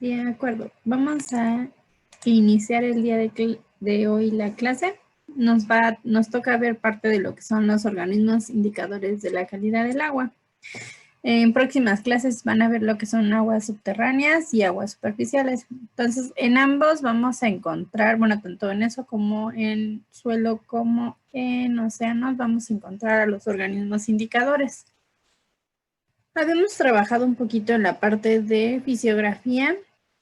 De acuerdo, vamos a iniciar el día de hoy la clase. Nos toca ver parte de lo que son los organismos indicadores de la calidad del agua. En próximas clases van a ver lo que son aguas subterráneas y aguas superficiales. Entonces, en ambos vamos a encontrar, bueno, tanto en eso como en suelo como en océanos, vamos a encontrar a los organismos indicadores. Habíamos trabajado un poquito en la parte de fisiografía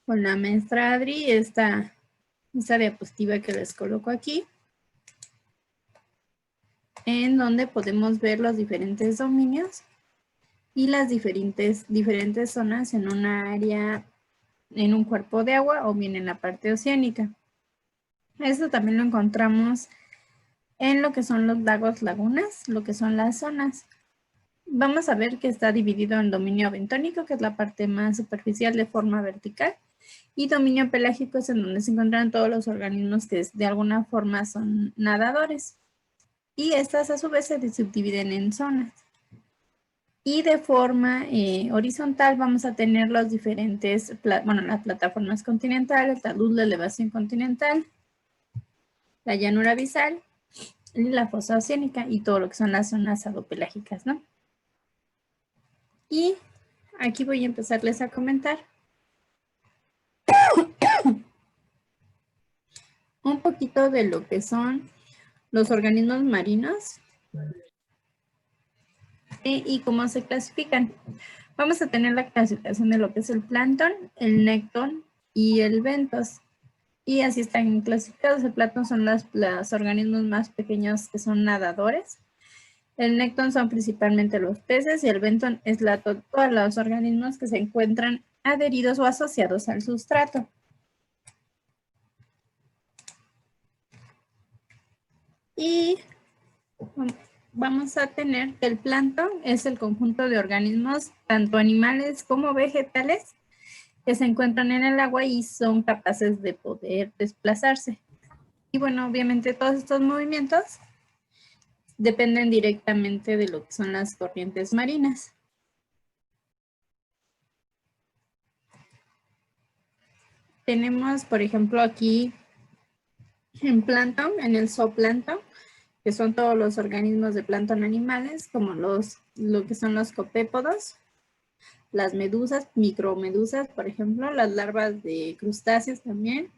con la maestra Adri, esta diapositiva que les coloco aquí, en donde podemos ver los diferentes dominios y las diferentes zonas en una área, en un cuerpo de agua o bien en la parte oceánica. Esto también lo encontramos en lo que son los lagos, lagunas, lo que son las zonas. Vamos a ver que está dividido en dominio bentónico, que es la parte más superficial de forma vertical, y dominio pelágico es en donde se encuentran todos los organismos que de alguna forma son nadadores. Y estas a su vez se subdividen en zonas. Y de forma horizontal vamos a tener los diferentes, las plataformas continentales, la luz de elevación continental, la llanura abisal, y la fosa oceánica y todo lo que son las zonas adopelágicas, ¿no? Y aquí voy a empezarles a comentar un poquito de lo que son los organismos marinos y cómo se clasifican. Vamos a tener la clasificación de lo que es el plancton, el nécton y el bentos. Y así están clasificados. El plancton son los organismos más pequeños que son nadadores. El nécton son principalmente los peces y el benton es todos los organismos que se encuentran adheridos o asociados al sustrato. Y vamos a tener que el plancton es el conjunto de organismos, tanto animales como vegetales, que se encuentran en el agua y son capaces de poder desplazarse. Y bueno, obviamente todos estos movimientos dependen directamente de lo que son las corrientes marinas. Tenemos, por ejemplo, aquí en plancton, en el zooplancton, que son todos los organismos de plancton animales, como lo que son los copépodos, las medusas, micromedusas, por ejemplo, las larvas de crustáceos también.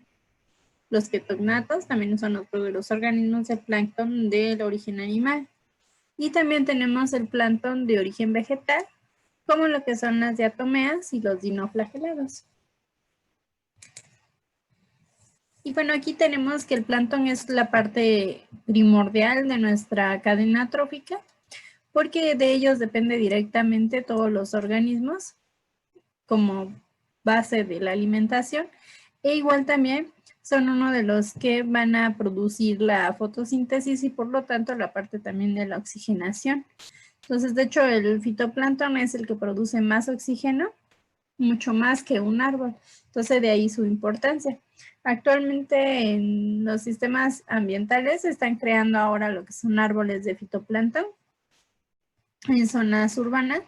Los ketognatos también son otro de los organismos de plancton del origen animal. Y también tenemos el plancton de origen vegetal, como lo que son las diatomeas y los dinoflagelados. Y bueno, aquí tenemos que el plancton es la parte primordial de nuestra cadena trófica, porque de ellos depende directamente todos los organismos como base de la alimentación, e igual también son uno de los que van a producir la fotosíntesis y por lo tanto la parte también de la oxigenación. Entonces, de hecho, el fitoplancton es el que produce más oxígeno, mucho más que un árbol. Entonces, de ahí su importancia. Actualmente en los sistemas ambientales se están creando ahora lo que son árboles de fitoplancton en zonas urbanas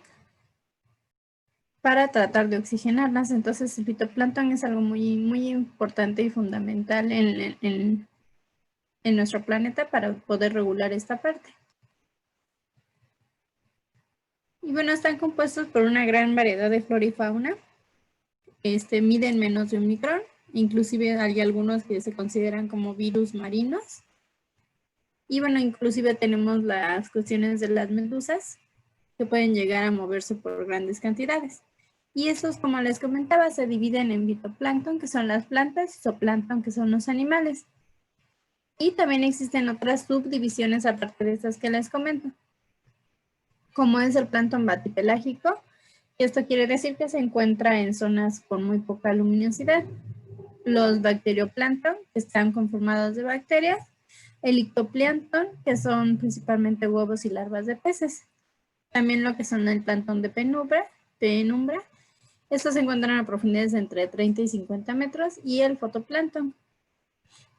para tratar de oxigenarlas. Entonces, el fitoplancton es algo muy, muy importante y fundamental en nuestro planeta para poder regular esta parte. Y bueno, están compuestos por una gran variedad de flora y fauna. Miden menos de 1 micrón. Inclusive hay algunos que se consideran como virus marinos. Y bueno, inclusive tenemos las cuestiones de las medusas que pueden llegar a moverse por grandes cantidades. Y esos, como les comentaba, se dividen en fitoplancton, que son las plantas, y zooplancton, que son los animales. Y también existen otras subdivisiones aparte de estas que les comento, como es el plancton batipelágico. Esto quiere decir que se encuentra en zonas con muy poca luminosidad. Los bacterioplancton, que están conformados de bacterias. El ictoplancton, que son principalmente huevos y larvas de peces. También lo que son el plancton de penumbra. Estos se encuentran a profundidades de entre 30 y 50 metros. Y el fotoplancton,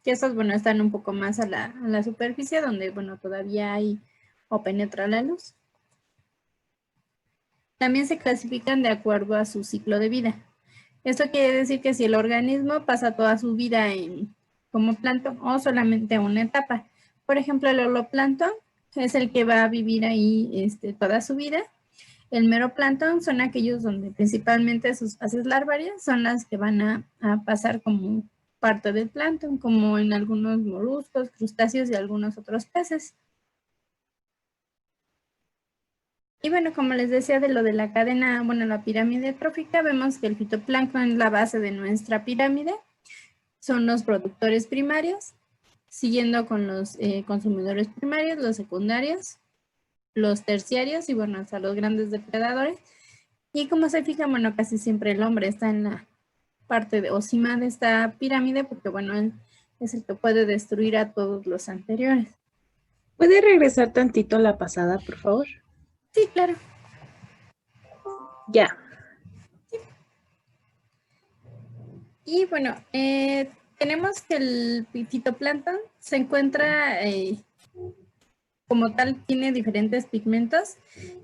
que estos, bueno, están un poco más a la superficie, donde, bueno, todavía hay o penetra la luz. También se clasifican de acuerdo a su ciclo de vida. Esto quiere decir que si el organismo pasa toda su vida como plancton o solamente una etapa. Por ejemplo, el holoplancton es el que va a vivir ahí toda su vida. El meroplancton son aquellos donde principalmente sus fases larvarias son las que van a pasar como parte del plancton, como en algunos moluscos, crustáceos y algunos otros peces. Y bueno, como les decía de lo de la cadena, bueno, la pirámide trófica, vemos que el fitoplancton es la base de nuestra pirámide. Son los productores primarios, siguiendo con los consumidores primarios, los secundarios, los terciarios y bueno, hasta los grandes depredadores. Y como se fijan, bueno, casi siempre el hombre está en la parte o cima de esta pirámide porque bueno, él es el que puede destruir a todos los anteriores. ¿Puede regresar tantito a la pasada, por favor? Sí, claro. Ya. Y bueno, tenemos que el fitoplancton se encuentra como tal, tiene diferentes pigmentos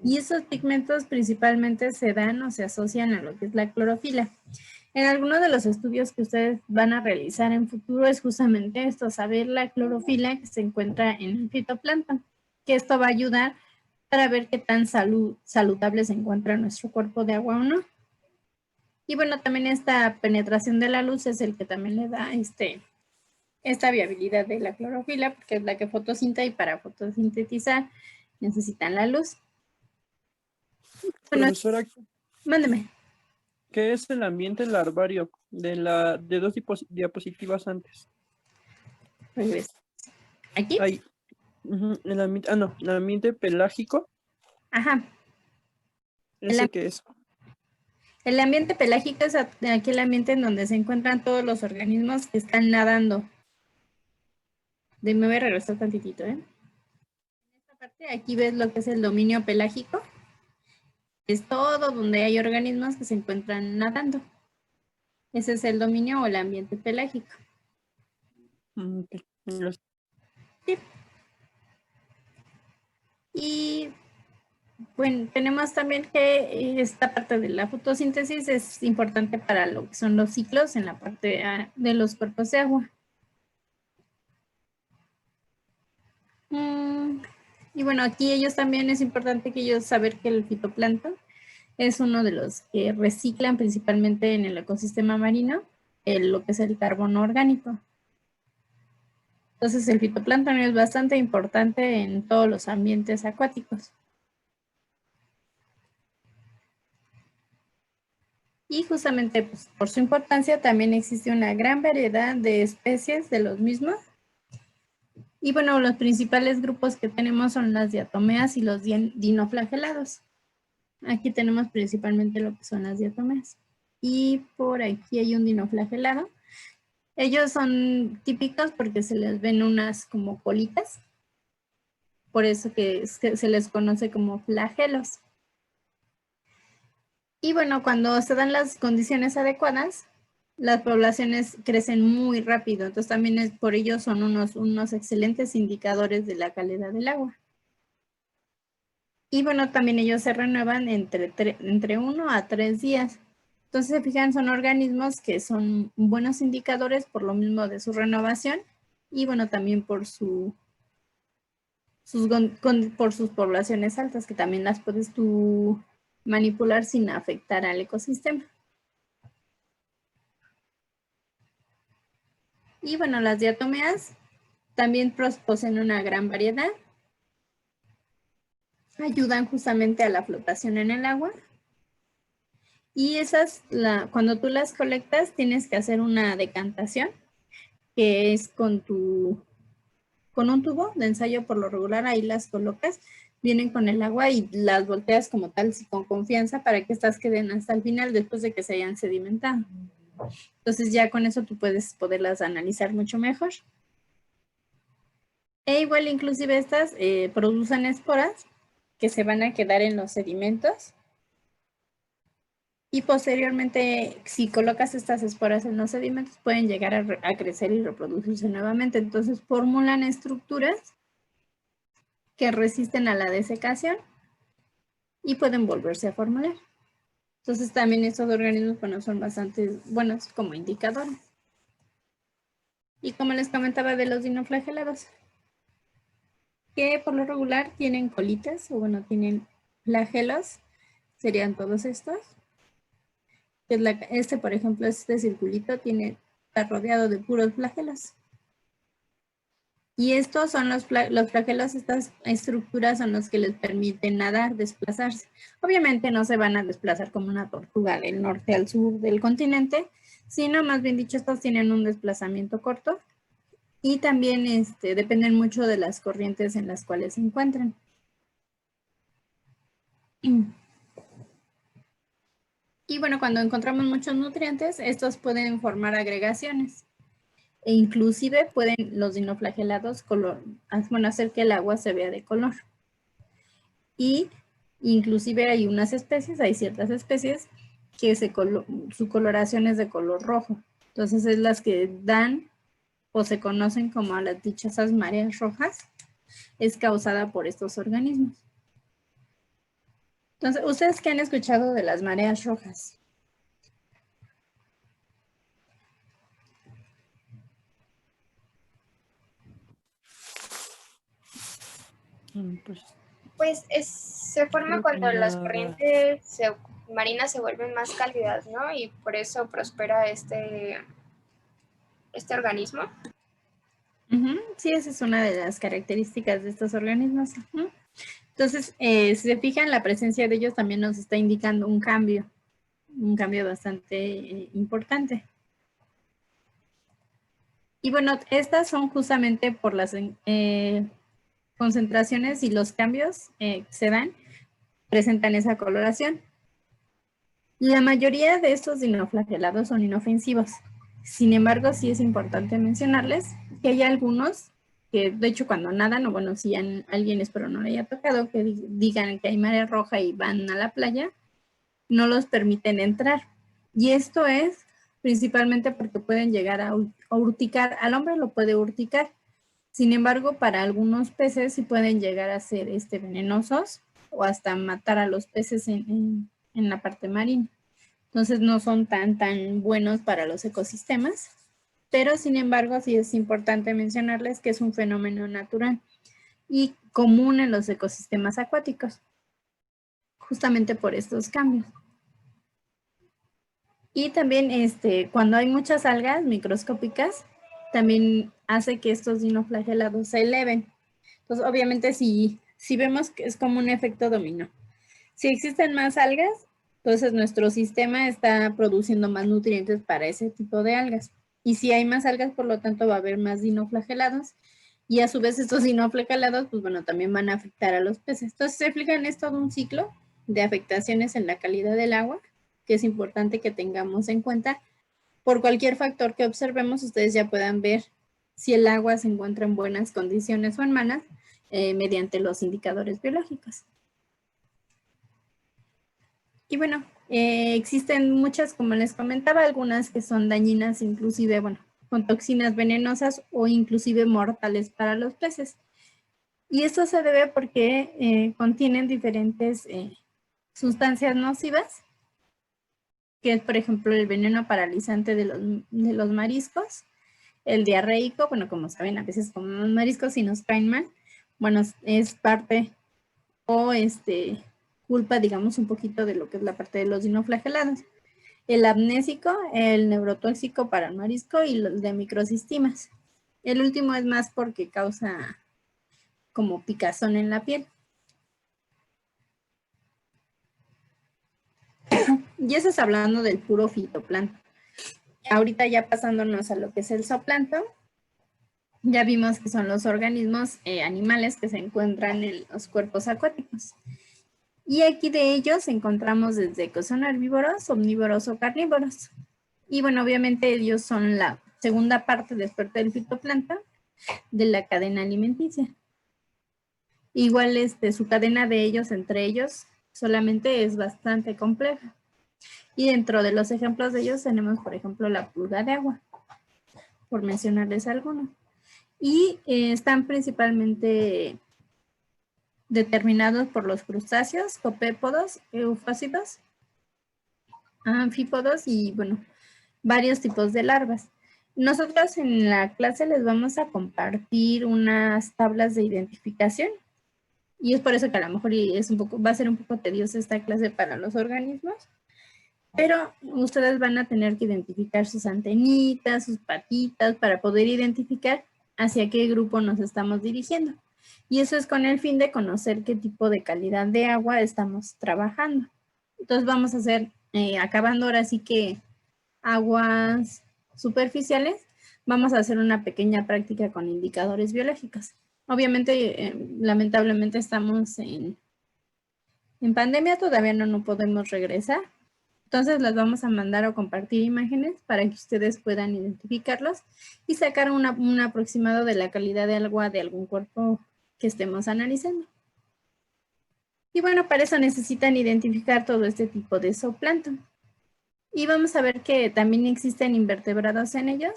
y esos pigmentos principalmente se dan o se asocian a lo que es la clorofila. En algunos de los estudios que ustedes van a realizar en futuro es justamente esto, saber la clorofila que se encuentra en el fitoplancton, que esto va a ayudar para ver qué tan saludable se encuentra nuestro cuerpo de agua o no. Y bueno, también esta penetración de la luz es el que también le da esta viabilidad de la clorofila, porque es la que fotosintetiza y para fotosintetizar necesitan la luz. Bueno, Profesora, mándeme. ¿qué es el ambiente larvario de dos diapositivas antes? Regreso. ¿Aquí? Ahí. El ambiente, no, el ambiente pelágico. Ajá. ¿Ese qué es? El ambiente pelágico es aquel ambiente en donde se encuentran todos los organismos que están nadando. Me voy a regresar tantitito, ¿eh? En esta parte, aquí ves lo que es el dominio pelágico. Es todo donde hay organismos que se encuentran nadando. Ese es el dominio o el ambiente pelágico. Okay. Sí. Y bueno, tenemos también que esta parte de la fotosíntesis es importante para lo que son los ciclos en la parte de los cuerpos de agua. Y bueno, aquí ellos también es importante que ellos saber que el fitoplancton es uno de los que reciclan principalmente en el ecosistema marino lo que es el carbono orgánico. Entonces el fitoplancton es bastante importante en todos los ambientes acuáticos. Y justamente pues, por su importancia también existe una gran variedad de especies de los mismos. Y bueno, los principales grupos que tenemos son las diatomeas y los dinoflagelados. Aquí tenemos principalmente lo que son las diatomeas. Y por aquí hay un dinoflagelado. Ellos son típicos porque se les ven unas como colitas. Por eso que se les conoce como flagelos. Y bueno, cuando se dan las condiciones adecuadas, las poblaciones crecen muy rápido. Entonces también por ello son unos excelentes indicadores de la calidad del agua. Y bueno, también ellos se renuevan entre 1 a 3 días. Entonces, se fijan, son organismos que son buenos indicadores por lo mismo de su renovación y bueno, también por sus poblaciones altas, que también las puedes tú manipular sin afectar al ecosistema. Y bueno, las diatomeas también poseen una gran variedad. Ayudan justamente a la flotación en el agua. Y esas, cuando tú las colectas, tienes que hacer una decantación, que es con un tubo de ensayo por lo regular, ahí las colocas, vienen con el agua y las volteas como tal, con confianza, para que estas queden hasta el final después de que se hayan sedimentado. Entonces ya con eso tú puedes poderlas analizar mucho mejor. E igual inclusive estas producen esporas que se van a quedar en los sedimentos. Y posteriormente, si colocas estas esporas en los sedimentos, pueden llegar a crecer y reproducirse nuevamente. Entonces, formulan estructuras que resisten a la desecación y pueden volverse a formular. Entonces también estos organismos, bueno, son bastante buenos como indicadores. Y como les comentaba de los dinoflagelados, que por lo regular tienen colitas, o bueno, tienen flagelos, serían todos estos. Este, por ejemplo, este circulito está rodeado de puros flagelos. Y estos son los flagelos, estas estructuras son los que les permiten nadar, desplazarse. Obviamente no se van a desplazar como una tortuga del norte al sur del continente, sino más bien dicho, estos tienen un desplazamiento corto y también dependen mucho de las corrientes en las cuales se encuentran. Y bueno, cuando encontramos muchos nutrientes, estos pueden formar agregaciones. E inclusive pueden los dinoflagelados hacer que el agua se vea de color. Y inclusive hay ciertas especies que su coloración es de color rojo. Entonces es las que dan o se conocen como las dichosas mareas rojas, es causada por estos organismos. Entonces, ¿ustedes qué han escuchado de las mareas rojas? Pues Pues se forma creo que cuando las nada. corrientes marinas se vuelven más cálidas, ¿no? Y por eso prospera este organismo. Sí, esa es una de las características de estos organismos. Entonces, si se fijan, la presencia de ellos también nos está indicando un cambio bastante importante. Y bueno, estas son justamente por las concentraciones y los cambios se dan, presentan esa coloración. La mayoría de estos dinoflagelados son inofensivos. Sin embargo, sí es importante mencionarles que hay algunos que, de hecho, cuando nadan, o bueno, si alguien espero no le haya tocado, que digan que hay marea roja y van a la playa, no los permiten entrar. Y esto es principalmente porque pueden llegar a urticar. Al hombre lo puede urticar. Sin embargo, para algunos peces sí pueden llegar a ser venenosos o hasta matar a los peces en la parte marina. Entonces no son tan buenos para los ecosistemas, pero sin embargo sí es importante mencionarles que es un fenómeno natural y común en los ecosistemas acuáticos, justamente por estos cambios. Y también cuando hay muchas algas microscópicas, también hace que estos dinoflagelados se eleven. Entonces, obviamente, si vemos que es como un efecto dominó. Si existen más algas, entonces nuestro sistema está produciendo más nutrientes para ese tipo de algas. Y si hay más algas, por lo tanto, va a haber más dinoflagelados. Y a su vez, estos dinoflagelados, pues bueno, también van a afectar a los peces. Entonces, se fijan, es todo un ciclo de afectaciones en la calidad del agua, que es importante que tengamos en cuenta. Por cualquier factor que observemos, ustedes ya puedan ver si el agua se encuentra en buenas condiciones o en malas mediante los indicadores biológicos. Y bueno, existen muchas, como les comentaba, algunas que son dañinas, inclusive, bueno, con toxinas venenosas o inclusive mortales para los peces. Y esto se debe porque contienen diferentes sustancias nocivas, que es, por ejemplo, el veneno paralizante de los mariscos, el diarreico, bueno, como saben, a veces comemos mariscos y nos caen mal, bueno, es parte o culpa, digamos, un poquito de lo que es la parte de los dinoflagelados. El amnésico, el neurotóxico para el marisco y los de microsistimas. El último es más porque causa como picazón en la piel. Y eso es hablando del puro fitoplancton. Ahorita ya pasándonos a lo que es el zooplancton, ya vimos que son los organismos animales que se encuentran en los cuerpos acuáticos. Y aquí de ellos encontramos desde que son herbívoros, omnívoros o carnívoros. Y bueno, obviamente ellos son la segunda parte después del fitoplancton de la cadena alimenticia. Igual su cadena de ellos entre ellos solamente es bastante compleja. Y dentro de los ejemplos de ellos tenemos, por ejemplo, la pulga de agua, por mencionarles algunos. Y están principalmente determinados por los crustáceos, copépodos, eufósidos, anfípodos y, bueno, varios tipos de larvas. Nosotros en la clase les vamos a compartir unas tablas de identificación y es por eso que a lo mejor va a ser un poco tediosa esta clase para los organismos, pero ustedes van a tener que identificar sus antenitas, sus patitas, para poder identificar hacia qué grupo nos estamos dirigiendo. Y eso es con el fin de conocer qué tipo de calidad de agua estamos trabajando. Entonces vamos a hacer, acabando ahora sí que aguas superficiales, vamos a hacer una pequeña práctica con indicadores biológicos. Obviamente, lamentablemente estamos en pandemia, todavía no podemos regresar. Entonces las vamos a mandar o compartir imágenes para que ustedes puedan identificarlos y sacar un aproximado de la calidad de agua de algún cuerpo que estemos analizando. Y bueno, para eso necesitan identificar todo este tipo de zooplancton. Y vamos a ver que también existen invertebrados en ellos,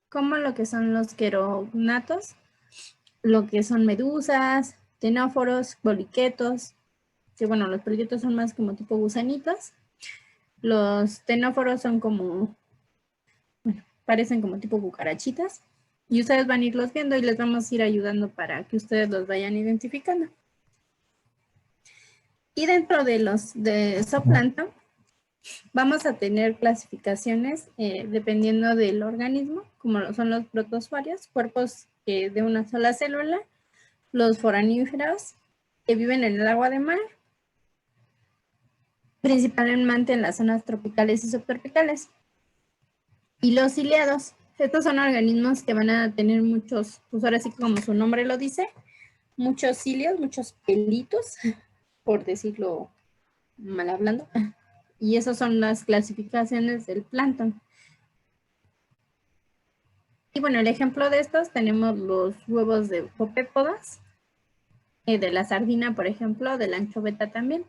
como lo que son los querognatos, lo que son medusas, ctenóforos, poliquetos, que bueno, los poliquetos son más como tipo gusanitos. Los ctenóforos son como, bueno, parecen como tipo cucarachitas. Y ustedes van a irlos viendo y les vamos a ir ayudando para que ustedes los vayan identificando. Y dentro de los de zooplancton, vamos a tener clasificaciones dependiendo del organismo, como son los protozoarios, cuerpos de una sola célula, los foraníferos, que viven en el agua de mar, principalmente en las zonas tropicales y subtropicales. Y los ciliados, estos son organismos que van a tener muchos, pues ahora sí como su nombre lo dice, muchos cilios, muchos pelitos, por decirlo mal hablando. Y esas son las clasificaciones del plancton. Y bueno, el ejemplo de estos tenemos los huevos de copépodas, de la sardina, por ejemplo, de la anchoveta también.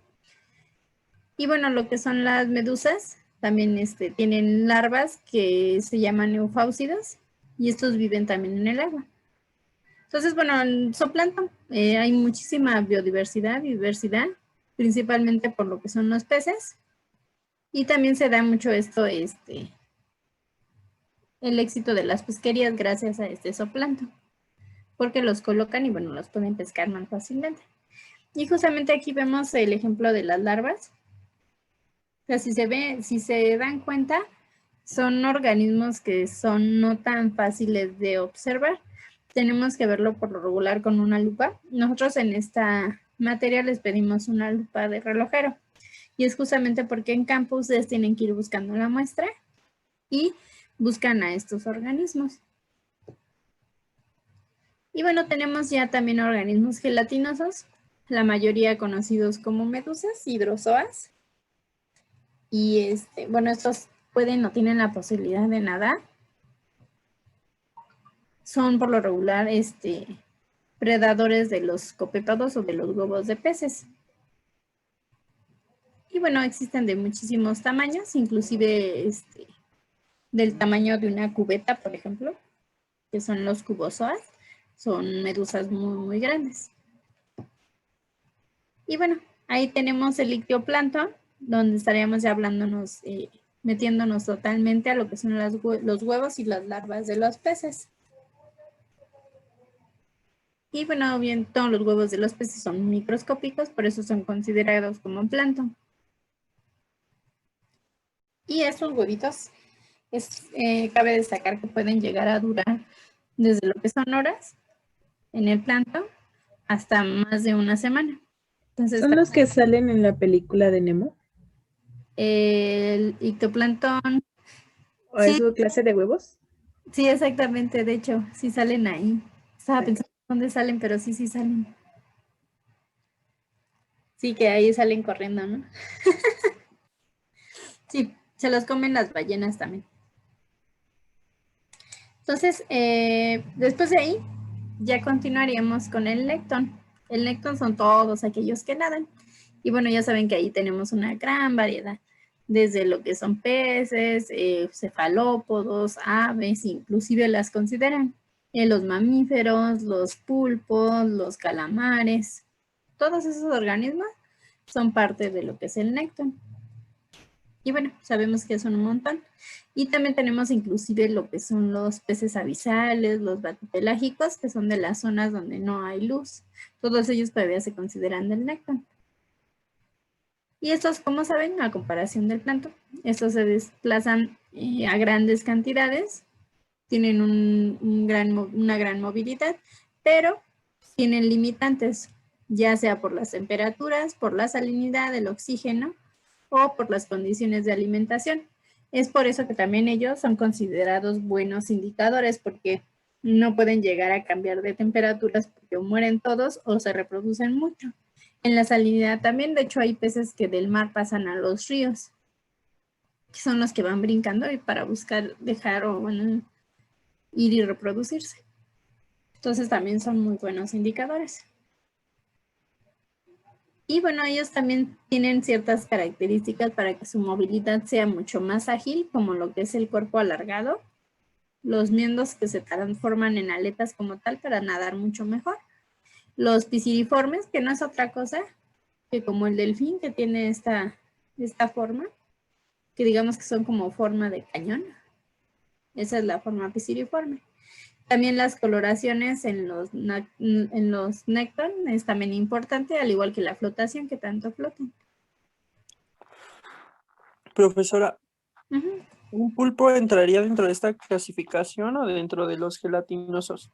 Y bueno, lo que son las medusas, también tienen larvas que se llaman eufausidos y estos viven también en el agua. Entonces, bueno, en zooplancton hay muchísima biodiversidad, principalmente por lo que son los peces. Y también se da mucho esto, el éxito de las pesquerías gracias a este zooplancton, porque los colocan y bueno, los pueden pescar más fácilmente. Y justamente aquí vemos el ejemplo de las larvas. O sea, si se dan cuenta, son organismos que son no tan fáciles de observar. Tenemos que verlo por lo regular con una lupa. Nosotros en esta materia les pedimos una lupa de relojero. Y es justamente porque en campo ustedes tienen que ir buscando la muestra y buscan a estos organismos. Y bueno, tenemos ya también organismos gelatinosos, la mayoría conocidos como medusas, hidrozoas. Y bueno, estos pueden o tienen la posibilidad de nadar. Son por lo regular predadores de los copépodos o de los huevos de peces. Y bueno, existen de muchísimos tamaños, inclusive del tamaño de una cubeta, por ejemplo, que son los cubozoas. Son medusas muy, muy grandes. Y bueno, ahí tenemos el ictioplancton, donde estaríamos ya hablándonos, metiéndonos totalmente a lo que son los huevos y las larvas de los peces. Y bueno, bien, todos los huevos de los peces son microscópicos, por eso son considerados como plancton. Y estos huevitos, cabe destacar que pueden llegar a durar desde lo que son horas en el plancton hasta más de una semana. Entonces, ¿Son los que salen en la película de Nemo? el ictoplancton. ¿O es su clase de huevos? Sí, exactamente. De hecho, sí salen ahí. Estaba pensando dónde salen, pero sí salen. Sí, que ahí salen corriendo, ¿no? Sí, se los comen las ballenas también. Entonces, después de ahí, ya continuaríamos con el nécton. El nécton son todos aquellos que nadan. Y bueno, ya saben que ahí tenemos una gran variedad. Desde lo que son peces, cefalópodos, aves, inclusive las consideran los mamíferos, los pulpos, los calamares. Todos esos organismos son parte de lo que es el nécton. Y bueno, sabemos que son un montón. Y también tenemos inclusive lo que son los peces abisales, los batipelágicos, que son de las zonas donde no hay luz. Todos ellos todavía se consideran del nécton. Y estos, como saben, a comparación del plancton, estos se desplazan a grandes cantidades, tienen una gran movilidad, pero tienen limitantes, ya sea por las temperaturas, por la salinidad del oxígeno o por las condiciones de alimentación. Es por eso que también ellos son considerados buenos indicadores, porque no pueden llegar a cambiar de temperaturas porque o mueren todos o se reproducen mucho. En la salinidad también, de hecho, hay peces que del mar pasan a los ríos, que son los que van brincando y para buscar dejar o bueno, ir y reproducirse. Entonces también son muy buenos indicadores. Y bueno, ellos también tienen ciertas características para que su movilidad sea mucho más ágil, como lo que es el cuerpo alargado, los miembros que se transforman en aletas como tal para nadar mucho mejor, los pisciformes, que no es otra cosa que como el delfín, que tiene esta forma, que digamos que son como forma de cañón. Esa es la forma pisciforme. También las coloraciones en los nécton es también importante, al igual que la flotación, que tanto flotan. Profesora, Ujú. ¿un pulpo entraría dentro de esta clasificación o dentro de los gelatinosos?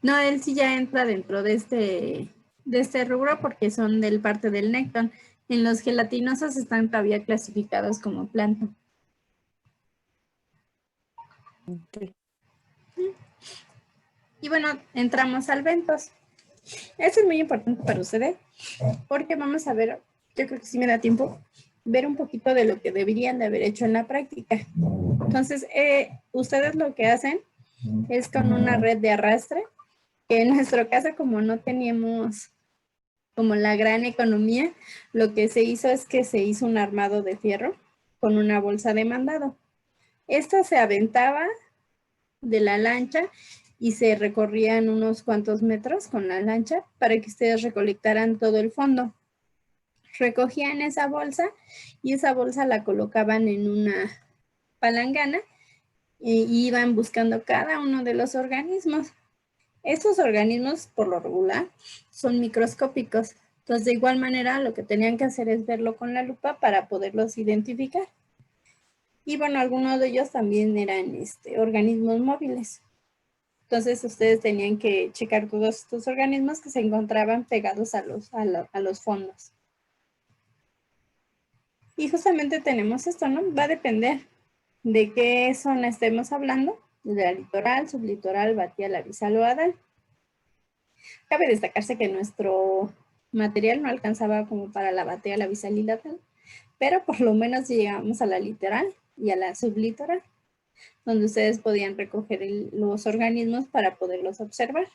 No, él sí ya entra dentro de este rubro porque son del parte del nécton. En los gelatinosos están todavía clasificados como plancton. Ok. Y bueno, entramos al bentos. Esto es muy importante para ustedes porque vamos a ver, yo creo que sí me da tiempo, ver un poquito de lo que deberían de haber hecho en la práctica. Entonces, ustedes lo que hacen es con una red de arrastre, que en nuestro caso, como no teníamos como la gran economía, lo que se hizo es que se hizo un armado de fierro con una bolsa de mandado. Esta se aventaba de la lancha y se recorrían unos cuantos metros con la lancha para que ustedes recolectaran todo el fondo. Recogían esa bolsa y esa bolsa la colocaban en una palangana y iban buscando cada uno de los organismos. Estos organismos, por lo regular, son microscópicos. Entonces, de igual manera, lo que tenían que hacer es verlo con la lupa para poderlos identificar. Y bueno, algunos de ellos también eran organismos móviles. Entonces, ustedes tenían que checar todos estos organismos que se encontraban pegados a los fondos. Y justamente tenemos esto, ¿no? Va a depender de qué zona estemos hablando, de la litoral, sublitoral, batial, abisal o adal. Cabe destacarse que nuestro material no alcanzaba como para la batial, abisal y lateral, pero por lo menos llegamos a la litoral y a la sublitoral, donde ustedes podían recoger los organismos para poderlos observar.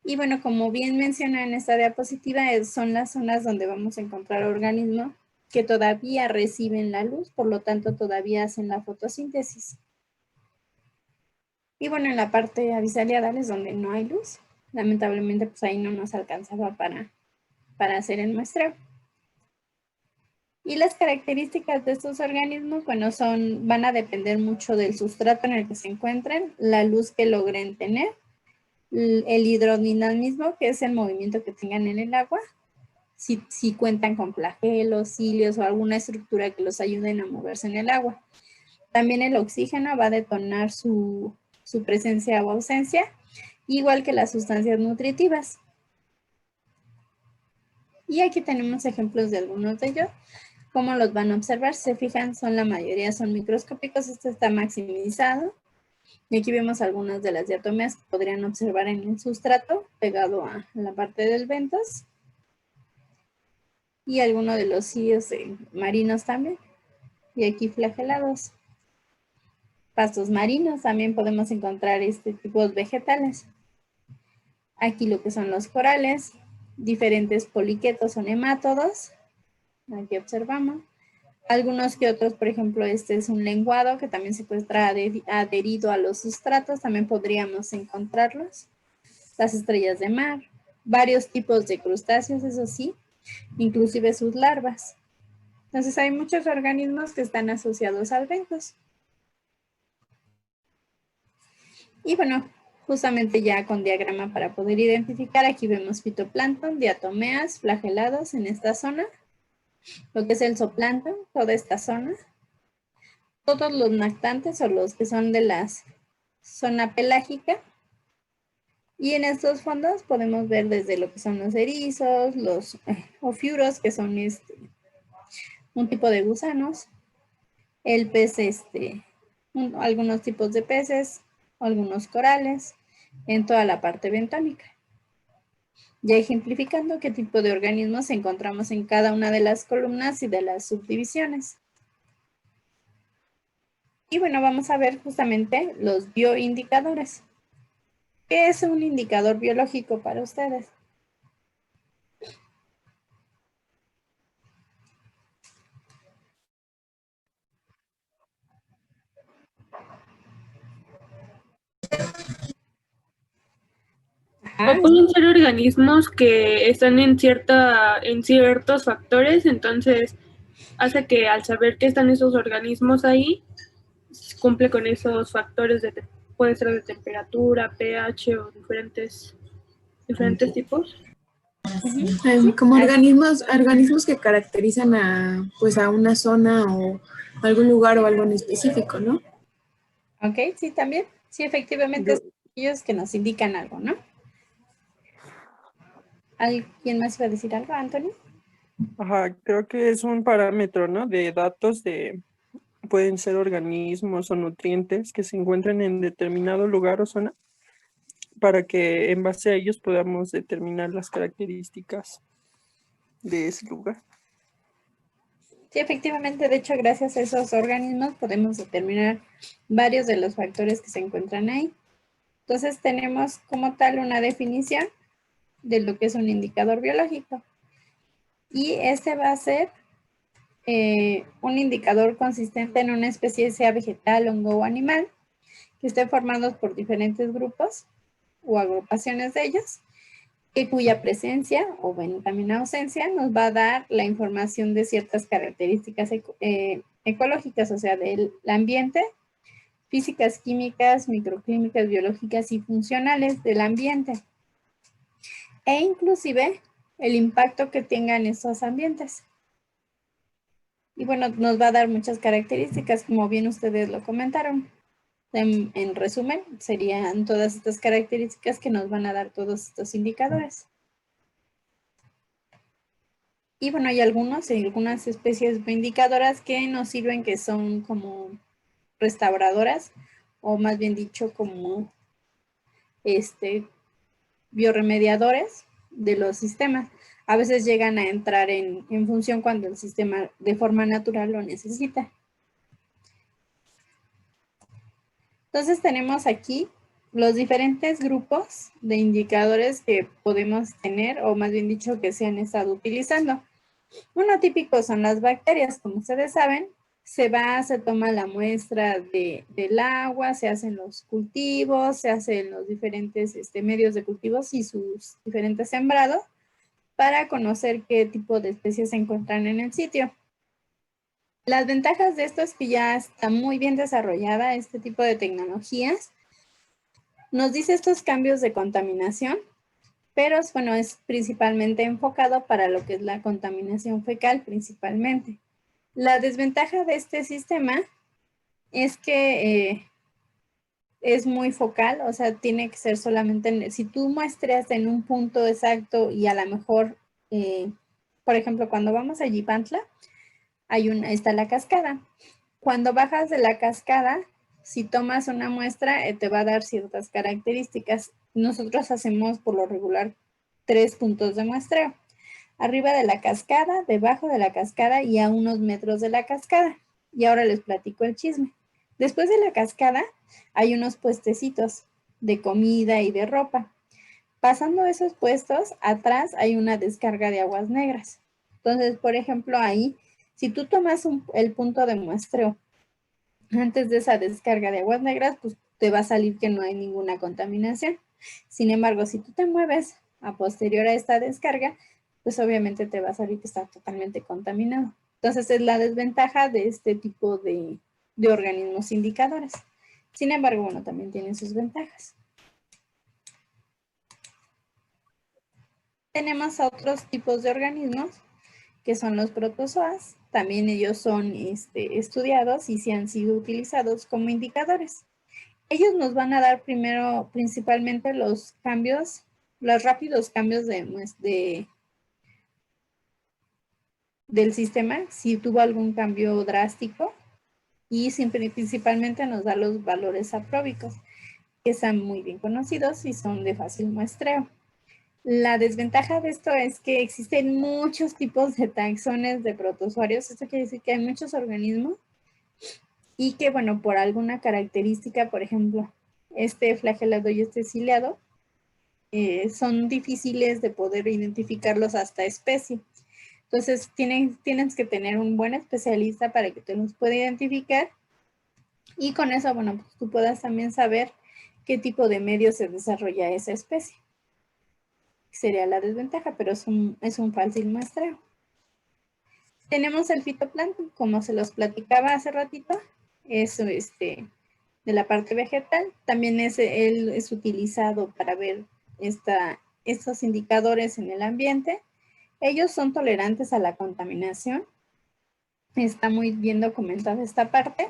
Y bueno, como bien menciona en esta diapositiva, son las zonas donde vamos a encontrar organismos que todavía reciben la luz, por lo tanto todavía hacen la fotosíntesis. Y bueno, en la parte abisal y adal es donde no hay luz. Lamentablemente, pues ahí no nos alcanzaba para hacer el muestreo. Y las características de estos organismos, bueno, van a depender mucho del sustrato en el que se encuentren, la luz que logren tener, el hidrodinamismo, que es el movimiento que tengan en el agua, si cuentan con flagelos, cilios o alguna estructura que los ayuden a moverse en el agua. También el oxígeno va a detonar su presencia o ausencia, igual que las sustancias nutritivas. Y aquí tenemos ejemplos de algunos de ellos. ¿Cómo los van a observar? Si se fijan, la mayoría son microscópicos. Este está maximizado. Y aquí vemos algunas de las diatomeas que podrían observar en el sustrato pegado a la parte del bentos. Y algunos de los cilios marinos también. Y aquí flagelados. Pastos marinos también podemos encontrar tipos vegetales. Aquí lo que son los corales, diferentes poliquetos o nemátodos. Aquí observamos. Algunos que otros, por ejemplo, este es un lenguado que también se encuentra adherido a los sustratos, también podríamos encontrarlos. Las estrellas de mar, varios tipos de crustáceos, eso sí, inclusive sus larvas. Entonces hay muchos organismos que están asociados al bentos. Y bueno, justamente ya con diagrama para poder identificar, aquí vemos fitoplancton, diatomeas, flagelados en esta zona, lo que es el zooplancton, toda esta zona, todos los nactantes o los que son de la zona pelágica. Y en estos fondos podemos ver desde lo que son los erizos, los ofiuros, que son un tipo de gusanos, el pez, algunos tipos de peces, algunos corales, en toda la parte bentónica. Ya ejemplificando qué tipo de organismos encontramos en cada una de las columnas y de las subdivisiones. Y bueno, vamos a ver justamente los bioindicadores. ¿Qué es un indicador biológico para ustedes? Ajá, O pueden ser organismos que están en ciertos factores, entonces hace que al saber que están esos organismos ahí, cumple con esos factores puede ser de temperatura, pH o diferentes tipos. Como así. organismos que caracterizan pues a una zona o algún lugar o algo en específico, ¿no? Ok, sí, también. Sí, efectivamente, son ellos que nos indican algo, ¿no? ¿Alguien más iba a decir algo, Antonio? Ajá, creo que es un parámetro, ¿no? De datos pueden ser organismos o nutrientes que se encuentran en determinado lugar o zona para que en base a ellos podamos determinar las características de ese lugar. Sí, efectivamente, de hecho, gracias a esos organismos podemos determinar varios de los factores que se encuentran ahí. Entonces tenemos como tal una definición de lo que es un indicador biológico. Y este va a ser un indicador consistente en una especie, sea vegetal, hongo o animal, que esté formados por diferentes grupos o agrupaciones de ellos, y cuya presencia o bueno, también ausencia nos va a dar la información de ciertas características ecológicas, o sea, del ambiente, físicas, químicas, microclínicas, biológicas y funcionales del ambiente, e inclusive el impacto que tengan esos ambientes. Y bueno, nos va a dar muchas características, como bien ustedes lo comentaron. En resumen, serían todas estas características que nos van a dar todos estos indicadores. Y bueno, hay algunas especies indicadoras que nos sirven, que son como restauradoras, o más bien dicho, como bioremediadores de los sistemas. A veces llegan a entrar en función cuando el sistema de forma natural lo necesita. Entonces tenemos aquí los diferentes grupos de indicadores que podemos tener, o más bien dicho, que se han estado utilizando. Uno típico son las bacterias, como ustedes saben. Se toma la muestra del agua, se hacen los cultivos, se hacen los diferentes medios de cultivos y sus diferentes sembrados para conocer qué tipo de especies se encuentran en el sitio. Las ventajas de esto es que ya está muy bien desarrollada este tipo de tecnologías. Nos dice estos cambios de contaminación, pero bueno, es principalmente enfocado para lo que es la contaminación fecal principalmente. La desventaja de este sistema es que es muy focal, o sea, tiene que ser solamente, si tú muestras en un punto exacto y a lo mejor, por ejemplo, cuando vamos a Yipantla, está la cascada. Cuando bajas de la cascada, si tomas una muestra, te va a dar ciertas características. Nosotros hacemos por lo regular 3 puntos de muestreo. Arriba de la cascada, debajo de la cascada y a unos metros de la cascada. Y ahora les platico el chisme. Después de la cascada hay unos puestecitos de comida y de ropa. Pasando esos puestos, atrás hay una descarga de aguas negras. Entonces, por ejemplo, ahí, si tú tomas el punto de muestreo antes de esa descarga de aguas negras, pues te va a salir que no hay ninguna contaminación. Sin embargo, si tú te mueves a posterior a esta descarga, pues obviamente te va a salir que está totalmente contaminado. Entonces es la desventaja de este tipo de organismos indicadores. Sin embargo, bueno, también tienen sus ventajas. Tenemos otros tipos de organismos que son los protozoas. También ellos son estudiados y se han sido utilizados como indicadores. Ellos nos van a dar primero principalmente los cambios, los rápidos cambios del sistema, si tuvo algún cambio drástico, y principalmente nos da los valores apróbicos, que están muy bien conocidos y son de fácil muestreo. La desventaja de esto es que existen muchos tipos de taxones de protozoarios. Esto quiere decir que hay muchos organismos y que, bueno, por alguna característica, por ejemplo, este flagelado y este ciliado, son difíciles de poder identificarlos hasta especie. Entonces, tienes que tener un buen especialista para que te los pueda identificar. Y con eso, bueno, pues tú puedas también saber qué tipo de medio se desarrolla esa especie. Sería la desventaja, pero es un fácil muestreo. Tenemos el fitoplancton, como se los platicaba hace ratito, eso de la parte vegetal. También él es utilizado para ver estos indicadores en el ambiente. Ellos son tolerantes a la contaminación. Está muy bien documentada esta parte.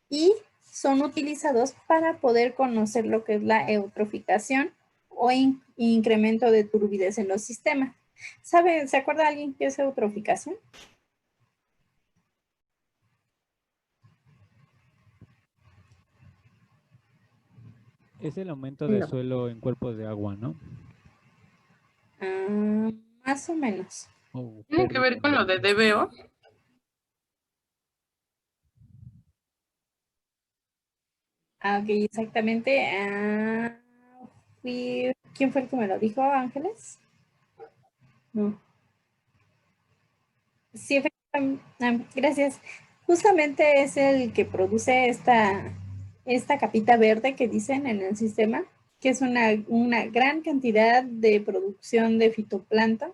Y son utilizados para poder conocer lo que es la eutroficación o incremento de turbidez en los sistemas. ¿Se acuerda alguien qué es eutroficación? Es el aumento de No. suelo en cuerpos de agua, ¿no? Más o menos. O ¿Tiene que ver con lo de DBO? Ok, exactamente. ¿Quién fue el que me lo dijo, Ángeles? No. Sí, efectivamente. Gracias. Justamente es el que produce esta capita verde que dicen en el sistema, que es una gran cantidad de producción de fitoplancton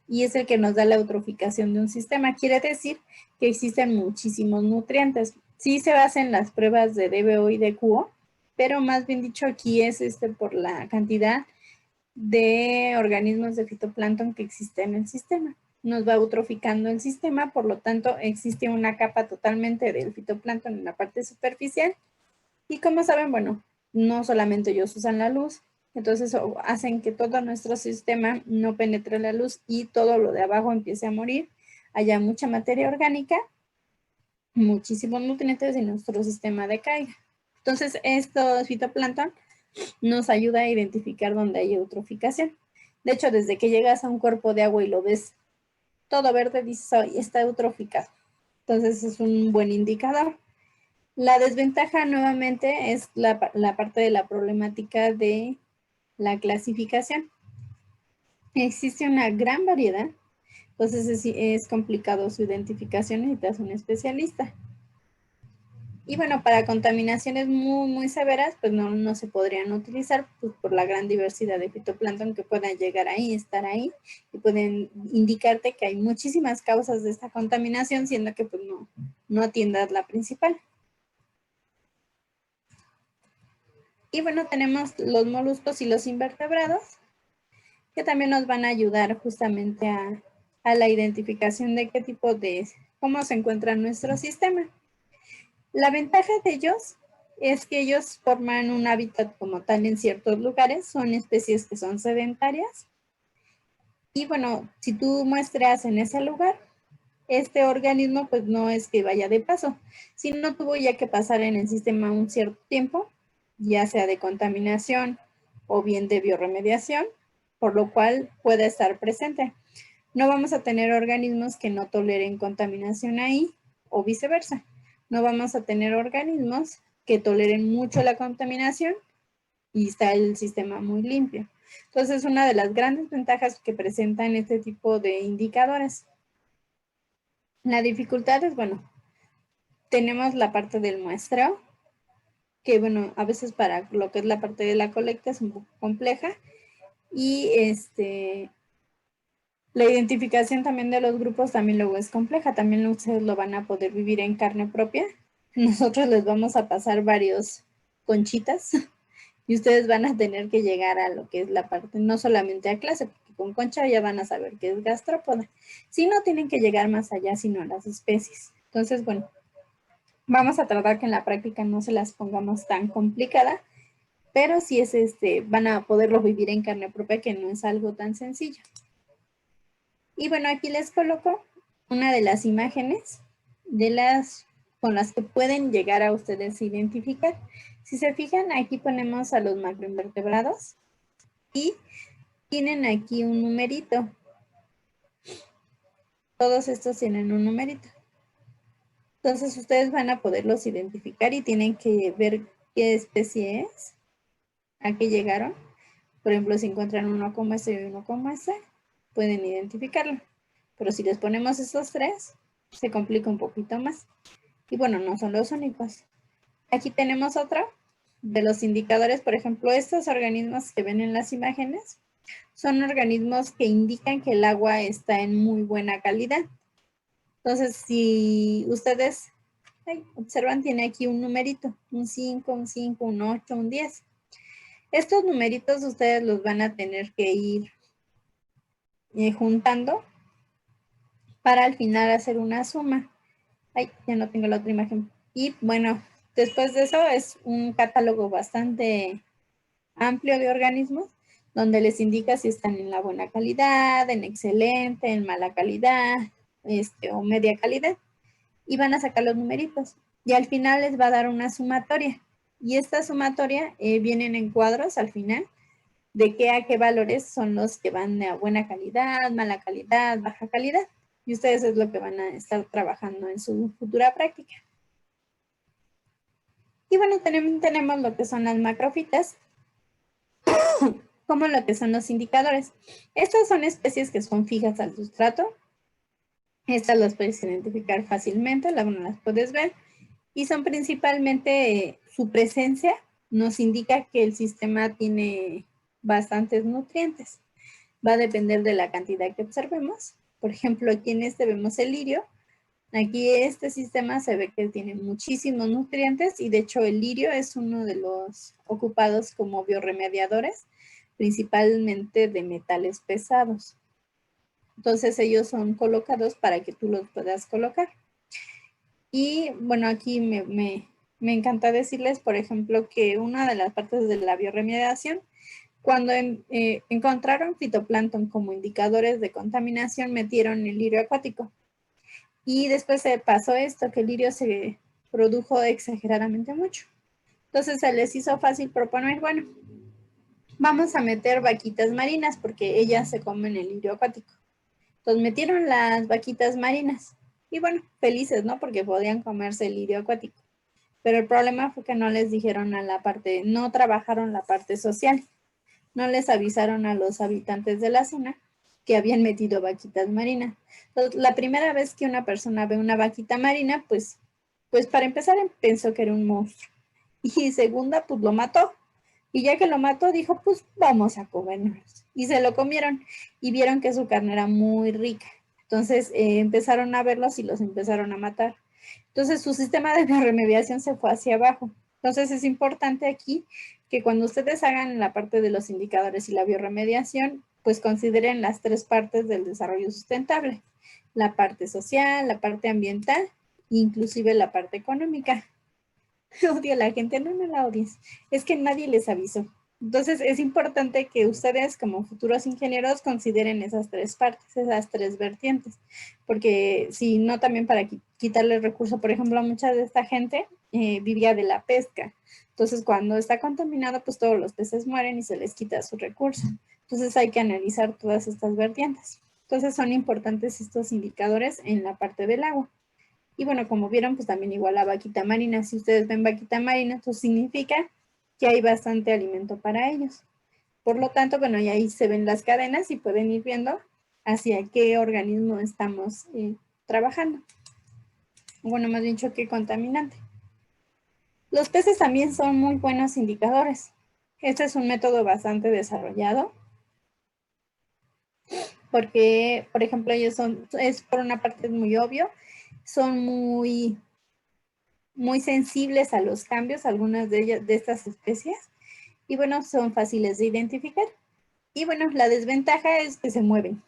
y es el que nos da la eutroficación de un sistema. Quiere decir que existen muchísimos nutrientes. Sí se basa en las pruebas de DBO y de QO, pero más bien dicho aquí es por la cantidad de organismos de fitoplancton que existen en el sistema. Nos va eutroficando el sistema, por lo tanto existe una capa totalmente del fitoplancton en la parte superficial. Y como saben, bueno, no solamente ellos usan la luz, entonces hacen que todo nuestro sistema no penetre la luz y todo lo de abajo empiece a morir. Haya mucha materia orgánica, muchísimos nutrientes y nuestro sistema decaiga. Entonces, estos fitoplancton nos ayuda a identificar dónde hay eutroficación. De hecho, desde que llegas a un cuerpo de agua y lo ves todo verde, dices, "Ay, está eutroficado". Entonces, es un buen indicador. La desventaja nuevamente es la parte de la problemática de la clasificación. Existe una gran variedad, entonces es complicado su identificación, necesitas un especialista. Y bueno, para contaminaciones muy, muy severas, pues no se podrían utilizar pues, por la gran diversidad de fitoplancton que puedan llegar ahí, estar ahí, y pueden indicarte que hay muchísimas causas de esta contaminación, siendo que pues no atiendas la principal. Y bueno, tenemos los moluscos y los invertebrados, que también nos van a ayudar justamente a la identificación de qué tipo de, cómo se encuentra nuestro sistema. La ventaja de ellos es que ellos forman un hábitat como tal en ciertos lugares, son especies que son sedentarias. Y bueno, si tú muestras en ese lugar, este organismo pues no es que vaya de paso, sino tuvo ya que pasar en el sistema un cierto tiempo, ya sea de contaminación o bien de biorremediación, por lo cual puede estar presente. No vamos a tener organismos que no toleren contaminación ahí o viceversa. No vamos a tener organismos que toleren mucho la contaminación y está el sistema muy limpio. Entonces, una de las grandes ventajas que presentan este tipo de indicadores. La dificultad es, bueno, tenemos la parte del muestreo, que bueno, a veces para lo que es la parte de la colecta es un poco compleja, y La identificación también de los grupos también luego es compleja, también ustedes lo van a poder vivir en carne propia. Nosotros les vamos a pasar varios conchitas y ustedes van a tener que llegar a lo que es la parte, no solamente a clase, porque con concha ya van a saber qué es gastrópoda, sino tienen que llegar más allá, sino a las especies. Entonces, bueno, vamos a tratar que en la práctica no se las pongamos tan complicada, pero sí es van a poderlo vivir en carne propia, que no es algo tan sencillo. Y bueno, aquí les coloco una de las imágenes con las que pueden llegar a ustedes a identificar. Si se fijan, aquí ponemos a los macroinvertebrados y tienen aquí un numerito. Todos estos tienen un numerito. Entonces ustedes van a poderlos identificar y tienen que ver qué especie es, a qué llegaron. Por ejemplo, si encuentran uno como este y uno como este, pueden identificarlo. Pero si les ponemos estos tres, se complica un poquito más. Y bueno, no son los únicos. Aquí tenemos otro de los indicadores. Por ejemplo, estos organismos que ven en las imágenes son organismos que indican que el agua está en muy buena calidad. Entonces, si ustedes observan, tiene aquí un numerito, un 5, un 5, un 8, un 10. Estos numeritos ustedes los van a tener que ir juntando para al final hacer una suma. Ay, ya no tengo la otra imagen. Y bueno, después de eso es un catálogo bastante amplio de organismos, donde les indica si están en la buena calidad, en excelente, en mala calidad, o media calidad. Y van a sacar los numeritos. Y al final les va a dar una sumatoria. Y esta sumatoria vienen en cuadros al final, de qué a qué valores son los que van a buena calidad, mala calidad, baja calidad. Y ustedes es lo que van a estar trabajando en su futura práctica. Y bueno, tenemos lo que son las macrofitas, como lo que son los indicadores. Estas son especies que son fijas al sustrato. Estas las puedes identificar fácilmente, las puedes ver. Y son principalmente su presencia nos indica que el sistema tiene bastantes nutrientes. Va a depender de la cantidad que observemos. Por ejemplo, aquí en vemos el lirio. Aquí este sistema se ve que tiene muchísimos nutrientes y de hecho el lirio es uno de los ocupados como biorremediadores, principalmente de metales pesados. Entonces ellos son colocados para que tú los puedas colocar. Y bueno, aquí me encanta decirles, por ejemplo, que una de las partes de la biorremediación, cuando encontraron fitoplancton como indicadores de contaminación, metieron el lirio acuático. Y después se pasó esto, que el lirio se produjo exageradamente mucho. Entonces se les hizo fácil proponer, bueno, vamos a meter vaquitas marinas porque ellas se comen el lirio acuático. Entonces metieron las vaquitas marinas. Y bueno, felices, ¿no? Porque podían comerse el lirio acuático. Pero el problema fue que no les dijeron no trabajaron la parte social. No les avisaron a los habitantes de la zona que habían metido vaquitas marinas. Entonces, la primera vez que una persona ve una vaquita marina, pues para empezar pensó que era un monstruo. Y segunda, pues lo mató. Y ya que lo mató, dijo, pues vamos a comernos. Y se lo comieron y vieron que su carne era muy rica. Entonces empezaron a verlos y los empezaron a matar. Entonces su sistema de remediación se fue hacia abajo. Entonces es importante aquí que cuando ustedes hagan la parte de los indicadores y la biorremediación, pues consideren las tres partes del desarrollo sustentable. La parte social, la parte ambiental, inclusive la parte económica. Odio a la gente, no la odies. Es que nadie les avisó. Entonces es importante que ustedes como futuros ingenieros consideren esas tres partes, esas tres vertientes, porque si no también para quitarle el recurso, por ejemplo, mucha de esta gente vivía de la pesca, entonces cuando está contaminado pues todos los peces mueren y se les quita su recurso, entonces hay que analizar todas estas vertientes. Entonces son importantes estos indicadores en la parte del agua. Y bueno, como vieron, pues también igual la vaquita marina, si ustedes ven vaquita marina, eso significa que hay bastante alimento para ellos. Por lo tanto, bueno, y ahí se ven las cadenas y pueden ir viendo hacia qué organismo estamos trabajando. Bueno, más bien dicho, qué contaminante. Los peces también son muy buenos indicadores. Este es un método bastante desarrollado. porque, por ejemplo, ellos es por una parte muy obvio, son muy sensibles a los cambios, algunas de ellas, de estas especies, y bueno, son fáciles de identificar. Y bueno, la desventaja es que se mueven.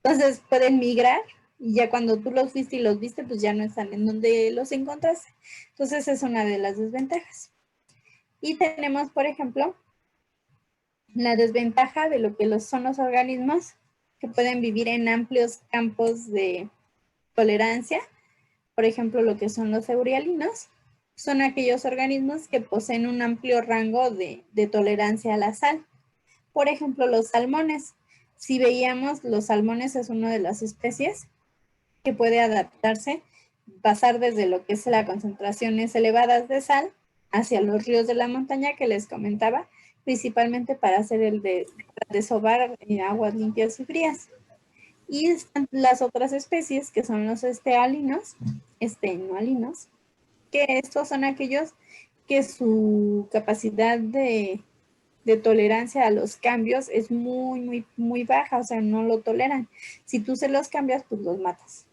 Entonces pueden migrar y ya cuando tú los viste y los viste, pues ya no están en donde los encontraste. Entonces es una de las desventajas. Y tenemos, por ejemplo, la desventaja de lo que son los organismos que pueden vivir en amplios campos de tolerancia. Por ejemplo, lo que son los eurialinos, son aquellos organismos que poseen un amplio rango de tolerancia a la sal. Por ejemplo, los salmones. Si veíamos, los salmones es una de las especies que puede adaptarse, pasar desde lo que es las concentraciones elevadas de sal hacia los ríos de la montaña que les comentaba, principalmente para hacer el desovar en aguas limpias y frías. Y están las otras especies que son los estenualinos, que estos son aquellos que su capacidad de tolerancia a los cambios es muy baja, o sea, no lo toleran. Si tú se los cambias, pues los matas.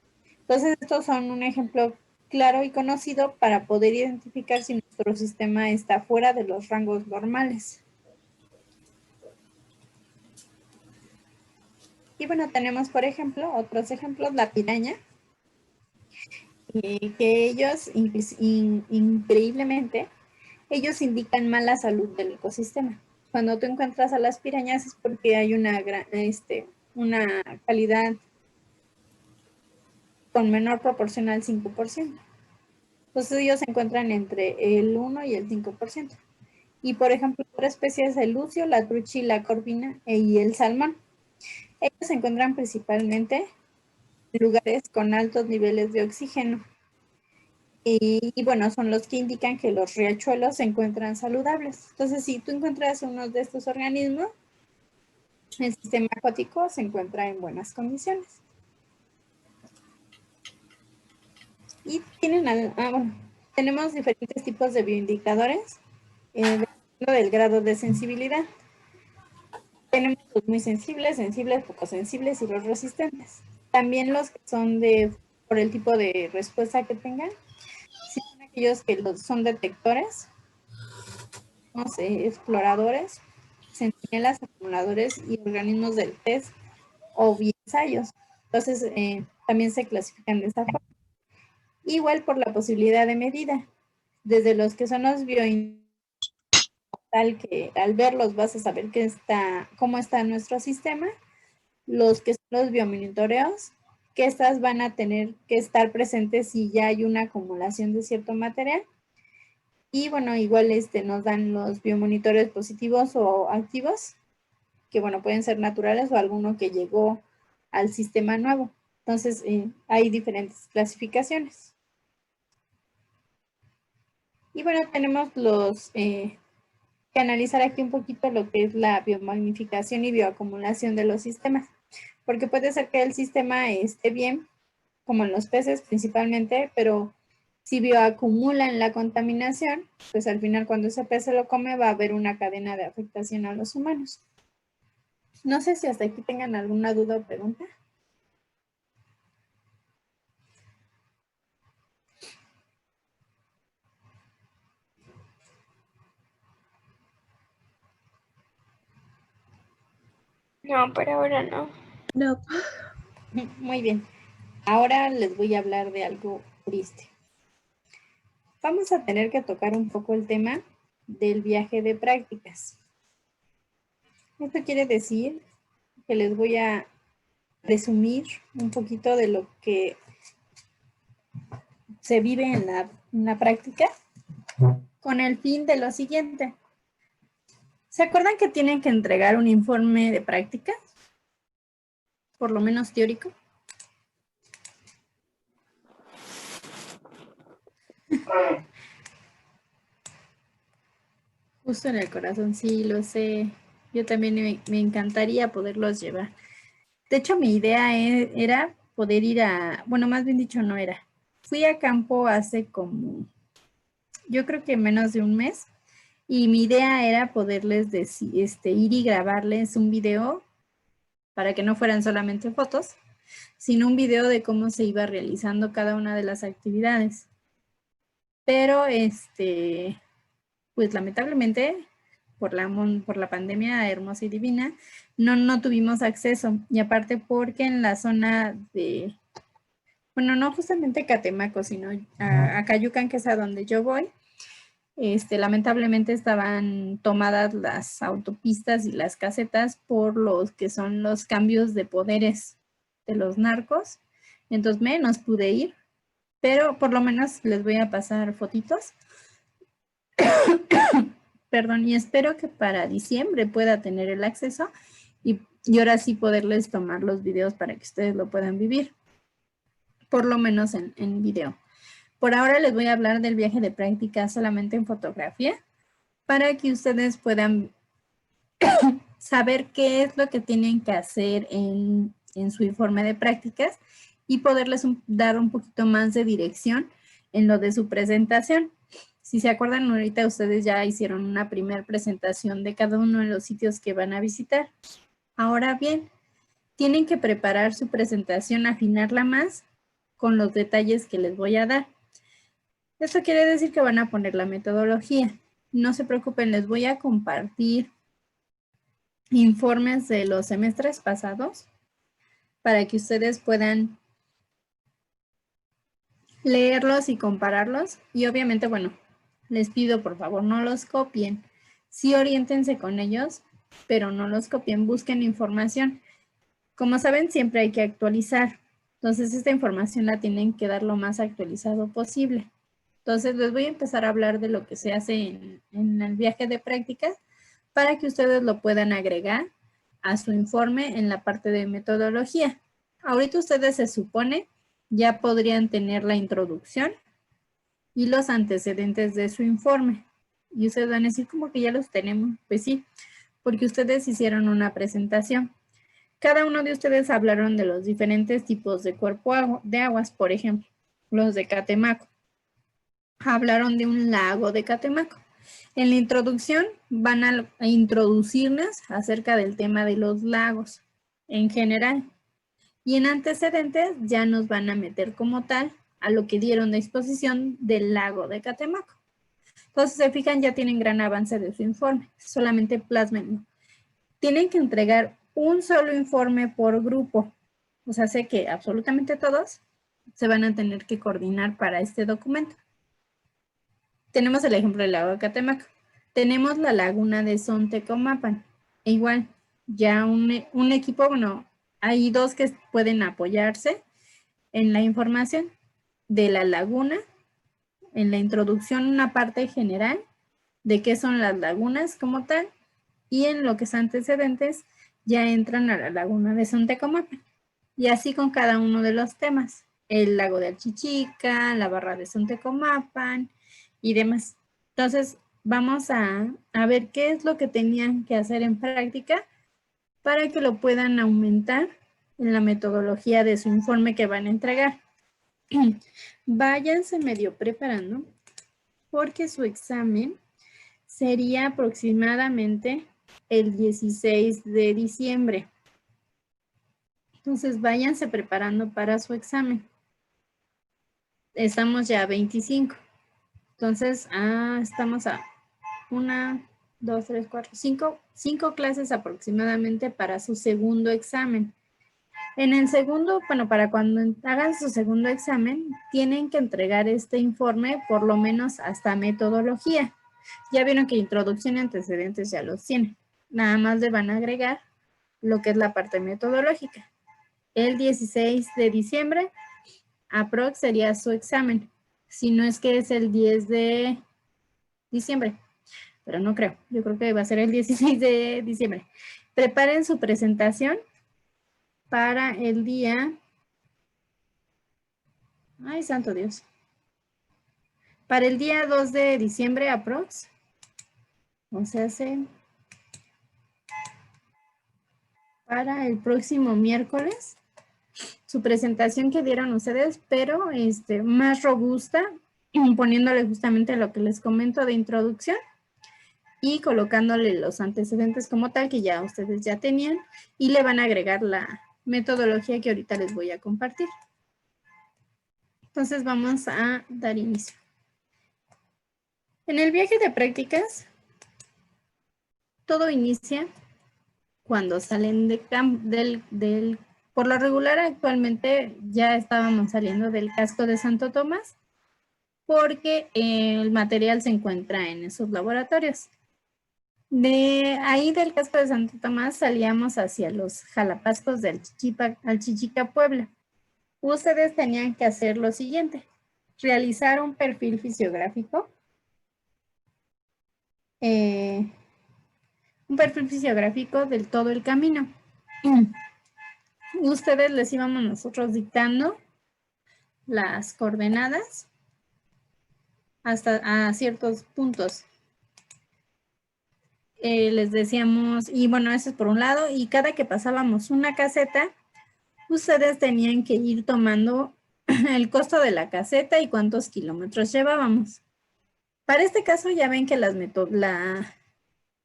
Entonces, estos son un ejemplo claro y conocido para poder identificar si nuestro sistema está fuera de los rangos normales. Y bueno, tenemos, por ejemplo, otros ejemplos, la piraña, que ellos, increíblemente, ellos indican mala salud del ecosistema. Cuando tú encuentras a las pirañas es porque hay una calidad con menor proporción al 5%. Entonces ellos se encuentran entre el 1 y el 5%. Y por ejemplo, otra especie es el lucio, la trucha, la corvina y el salmón. Ellos se encuentran principalmente en lugares con altos niveles de oxígeno. Y bueno, son los que indican que los riachuelos se encuentran saludables. Entonces, si tú encuentras uno de estos organismos, el sistema acuático se encuentra en buenas condiciones. Y tenemos diferentes tipos de bioindicadores dependiendo del grado de sensibilidad. Tenemos los muy sensibles, poco sensibles y los resistentes. También los que son por el tipo de respuesta que tengan. Si son aquellos que son detectores, no sé, exploradores, centinelas, acumuladores y organismos del test o ensayos. Entonces, también se clasifican de esta forma. Igual por la posibilidad de medida. Desde los que son los bioindicadores, tal que al verlos vas a saber cómo está nuestro sistema. Los que son los biomonitoreos, que estas van a tener que estar presentes si ya hay una acumulación de cierto material. Y bueno, igual nos dan los biomonitores positivos o activos, que bueno, pueden ser naturales o alguno que llegó al sistema nuevo. Entonces, hay diferentes clasificaciones. Y bueno, tenemos que analizar aquí un poquito lo que es la biomagnificación y bioacumulación de los sistemas. Porque puede ser que el sistema esté bien, como en los peces principalmente, pero si bioacumulan la contaminación, pues al final cuando ese pez se lo come va a haber una cadena de afectación a los humanos. No sé si hasta aquí tengan alguna duda o pregunta. No, por ahora no. No. Muy bien. Ahora les voy a hablar de algo triste. Vamos a tener que tocar un poco el tema del viaje de prácticas. Esto quiere decir que les voy a resumir un poquito de lo que se vive en la práctica con el fin de lo siguiente. ¿Se acuerdan que tienen que entregar un informe de práctica? Por lo menos teórico. Justo en el corazón, sí, lo sé. Yo también me encantaría poderlos llevar. De hecho, mi idea era poder ir bueno, más bien dicho, no era. Fui a campo hace como, yo creo que menos de un mes, y mi idea era poderles ir y grabarles un video para que no fueran solamente fotos, sino un video de cómo se iba realizando cada una de las actividades. Pero, pues lamentablemente, por la pandemia hermosa y divina, no tuvimos acceso. Y aparte porque en la zona de, bueno, no justamente Catemaco, sino a Cayucan, que es a donde yo voy, lamentablemente estaban tomadas las autopistas y las casetas por los que son los cambios de poderes de los narcos. Entonces menos pude ir, pero por lo menos les voy a pasar fotitos. Perdón, y espero que para diciembre pueda tener el acceso y ahora sí poderles tomar los videos para que ustedes lo puedan vivir, por lo menos en video. Por ahora les voy a hablar del viaje de práctica solamente en fotografía, para que ustedes puedan saber qué es lo que tienen que hacer en su informe de prácticas y poderles dar un poquito más de dirección en lo de su presentación. Si se acuerdan, ahorita ustedes ya hicieron una primera presentación de cada uno de los sitios que van a visitar. Ahora bien, tienen que preparar su presentación, afinarla más con los detalles que les voy a dar. Esto quiere decir que van a poner la metodología. No se preocupen, les voy a compartir informes de los semestres pasados para que ustedes puedan leerlos y compararlos. Y obviamente, bueno, les pido por favor no los copien. Sí, oriéntense con ellos, pero no los copien, busquen información. Como saben, siempre hay que actualizar. Entonces, esta información la tienen que dar lo más actualizado posible. Entonces, les voy a empezar a hablar de lo que se hace en el viaje de prácticas para que ustedes lo puedan agregar a su informe en la parte de metodología. Ahorita ustedes se supone ya podrían tener la introducción y los antecedentes de su informe. Y ustedes van a decir como que ya los tenemos. Pues sí, porque ustedes hicieron una presentación. Cada uno de ustedes hablaron de los diferentes tipos de cuerpo de aguas, por ejemplo, los de Catemaco. Hablaron de un lago de Catemaco. En la introducción van a introducirnos acerca del tema de los lagos en general. Y en antecedentes ya nos van a meter como tal a lo que dieron de exposición del lago de Catemaco. Entonces, se fijan, ya tienen gran avance de su informe. Solamente plásmenlo. Tienen que entregar un solo informe por grupo. O sea, sé que absolutamente todos se van a tener que coordinar para este documento. Tenemos el ejemplo del lago de Catemaco. Tenemos la laguna de Sontecomapan. E igual, ya un equipo, bueno, hay dos que pueden apoyarse en la información de la laguna, en la introducción, una parte general de qué son las lagunas como tal, y en lo que es antecedentes, ya entran a la laguna de Sontecomapan. Y así con cada uno de los temas. El lago de Achichica, la barra de Sontecomapan y demás. Entonces, vamos a ver qué es lo que tenían que hacer en práctica para que lo puedan aumentar en la metodología de su informe que van a entregar. Váyanse medio preparando porque su examen sería aproximadamente el 16 de diciembre. Entonces, váyanse preparando para su examen. Estamos ya a 25. Entonces, estamos a 1, 2, 3, 4, 5 clases aproximadamente para su segundo examen. En el segundo, bueno, para cuando hagan su segundo examen, tienen que entregar este informe por lo menos hasta metodología. Ya vieron que introducción y antecedentes ya los tienen. Nada más le van a agregar lo que es la parte metodológica. El 16 de diciembre, aprox sería su examen. Si no es que es el 10 de diciembre, pero no creo. Yo creo que va a ser el 16 de diciembre. Preparen su presentación para el día... Ay, santo Dios. Para el día 2 de diciembre, aprox. O sea, para el próximo miércoles. Su presentación que dieron ustedes, pero más robusta, poniéndole justamente lo que les comento de introducción y colocándole los antecedentes como tal que ya ustedes ya tenían y le van a agregar la metodología que ahorita les voy a compartir. Entonces vamos a dar inicio. En el viaje de prácticas, todo inicia cuando salen por lo regular actualmente ya estábamos saliendo del casco de Santo Tomás porque el material se encuentra en esos laboratorios. De ahí del casco de Santo Tomás salíamos hacia los Jalapascos de Alchichica, Puebla. Ustedes tenían que hacer lo siguiente: realizar un perfil fisiográfico. Un perfil fisiográfico del todo el camino. Ustedes les íbamos nosotros dictando las coordenadas hasta a ciertos puntos. Les decíamos, y bueno, eso es por un lado, y cada que pasábamos una caseta, ustedes tenían que ir tomando el costo de la caseta y cuántos kilómetros llevábamos. Para este caso ya ven que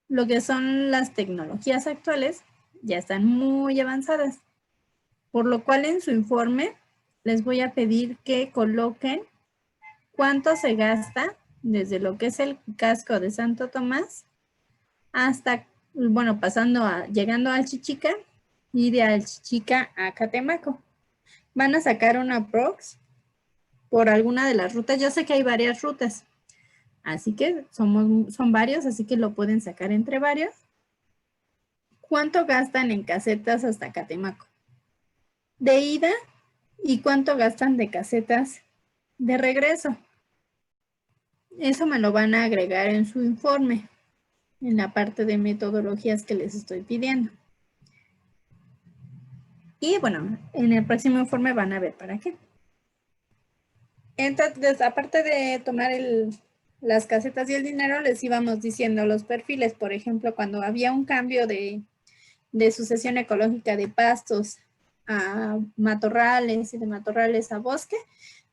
lo que son las tecnologías actuales ya están muy avanzadas, por lo cual en su informe les voy a pedir que coloquen cuánto se gasta desde lo que es el casco de Santo Tomás hasta, bueno, llegando a Alchichica y de Alchichica a Catemaco. Van a sacar una aprox por alguna de las rutas. Yo sé que hay varias rutas, así que son varios, así que lo pueden sacar entre varios. ¿Cuánto gastan en casetas hasta Catemaco de ida y cuánto gastan de casetas de regreso? Eso me lo van a agregar en su informe, en la parte de metodologías que les estoy pidiendo. Y bueno, en el próximo informe van a ver para qué. Entonces, aparte de tomar las casetas y el dinero, les íbamos diciendo los perfiles. Por ejemplo, cuando había un cambio de sucesión ecológica de pastos a matorrales y de matorrales a bosque,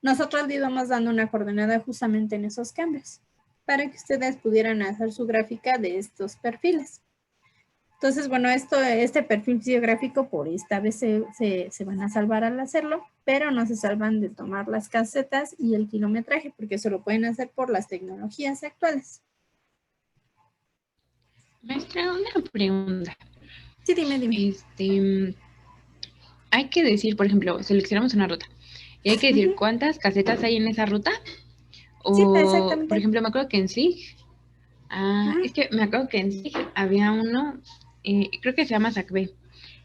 nosotros le íbamos dando una coordenada justamente en esos cambios para que ustedes pudieran hacer su gráfica de estos perfiles. Entonces, bueno, este perfil fisiográfico por esta vez se van a salvar al hacerlo, pero no se salvan de tomar las casetas y el kilometraje, porque eso lo pueden hacer por las tecnologías actuales. Maestra, una pregunta. Sí, dime. Hay que decir, por ejemplo, seleccionamos una ruta y hay que decir cuántas casetas hay en esa ruta. O, sí, exactamente. Por ejemplo, me acuerdo que en SIG, es que me acuerdo que en SIG había uno, creo que se llama SACB.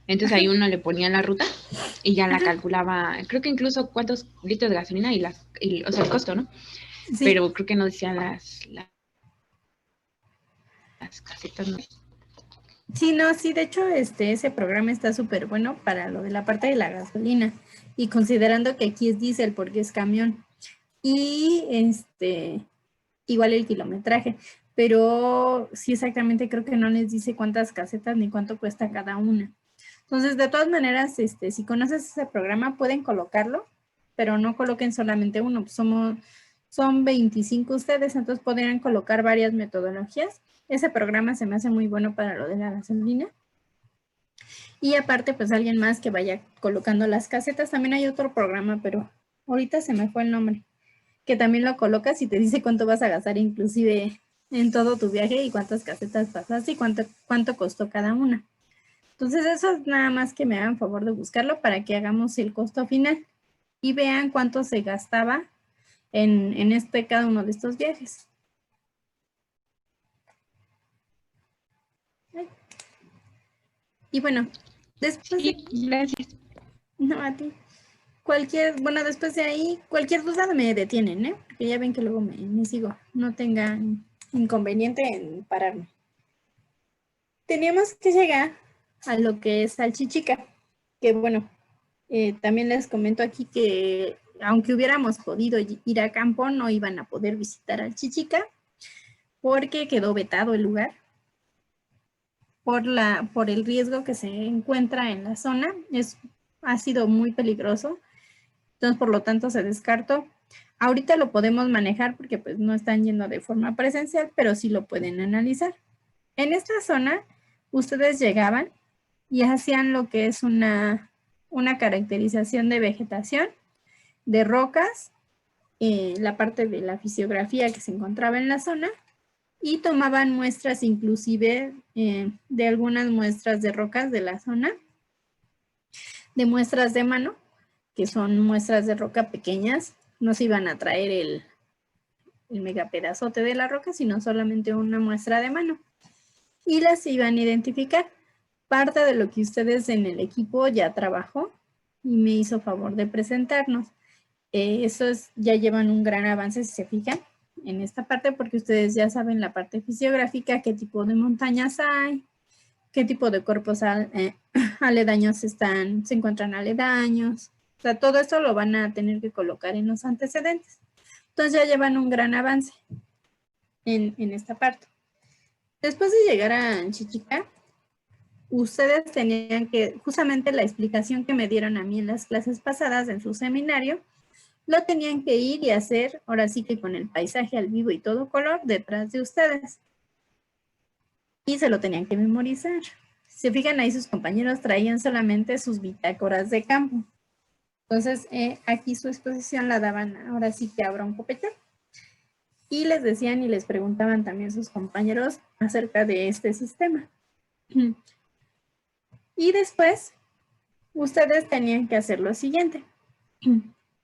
Entonces ahí uno le ponía la ruta y ya la calculaba, creo que incluso cuántos litros de gasolina o sea, el costo, ¿no? Sí. Pero creo que no decían las casetas, ¿no? Sí, no, sí, de hecho ese programa está súper bueno para lo de la parte de la gasolina y considerando que aquí es diésel porque es camión y igual el kilometraje, pero sí exactamente creo que no les dice cuántas casetas ni cuánto cuesta cada una. Entonces, de todas maneras, si conoces ese programa pueden colocarlo, pero no coloquen solamente uno, son 25 ustedes, entonces podrían colocar varias metodologías. Ese programa se me hace muy bueno para lo de la gasolina. Y aparte, pues alguien más que vaya colocando las casetas. También hay otro programa, pero ahorita se me fue el nombre, que también lo colocas y te dice cuánto vas a gastar inclusive en todo tu viaje y cuántas casetas pasaste y cuánto costó cada una. Entonces, eso es nada más que me hagan favor de buscarlo para que hagamos el costo final y vean cuánto se gastaba en cada uno de estos viajes. Y bueno, después sí, gracias. No, a ti. Después de ahí, cualquier duda me detienen, ¿eh? Porque ya ven que luego me sigo. No tengan inconveniente en pararme. Teníamos que llegar a lo que es Alchichica, que bueno, también les comento aquí que aunque hubiéramos podido ir a campo, no iban a poder visitar Alchichica porque quedó vetado el lugar. Por el riesgo que se encuentra en la zona, ha sido muy peligroso, entonces por lo tanto se descartó. Ahorita lo podemos manejar porque pues no están yendo de forma presencial, pero sí lo pueden analizar. En esta zona, ustedes llegaban y hacían lo que es una caracterización de vegetación, de rocas, la parte de la fisiografía que se encontraba en la zona, y tomaban muestras inclusive de algunas muestras de rocas de la zona, de muestras de mano, que son muestras de roca pequeñas. No se iban a traer el megapedazote de la roca, sino solamente una muestra de mano. Y las iban a identificar. Parte de lo que ustedes en el equipo ya trabajó y me hizo favor de presentarnos. Ya llevan un gran avance, si se fijan, en esta parte, porque ustedes ya saben la parte fisiográfica, qué tipo de montañas hay, qué tipo de cuerpos aledaños se encuentran aledaños. O sea, todo esto lo van a tener que colocar en los antecedentes. Entonces ya llevan un gran avance en esta parte. Después de llegar a Chichica, ustedes tenían que, justamente la explicación que me dieron a mí en las clases pasadas en su seminario, lo tenían que ir y hacer, ahora sí que con el paisaje al vivo y todo color, detrás de ustedes. Y se lo tenían que memorizar. Si se fijan ahí, sus compañeros traían solamente sus bitácoras de campo. Entonces, aquí su exposición la daban, ahora sí que abra un copete. Y les decían y les preguntaban también sus compañeros acerca de este sistema. Y después, ustedes tenían que hacer lo siguiente.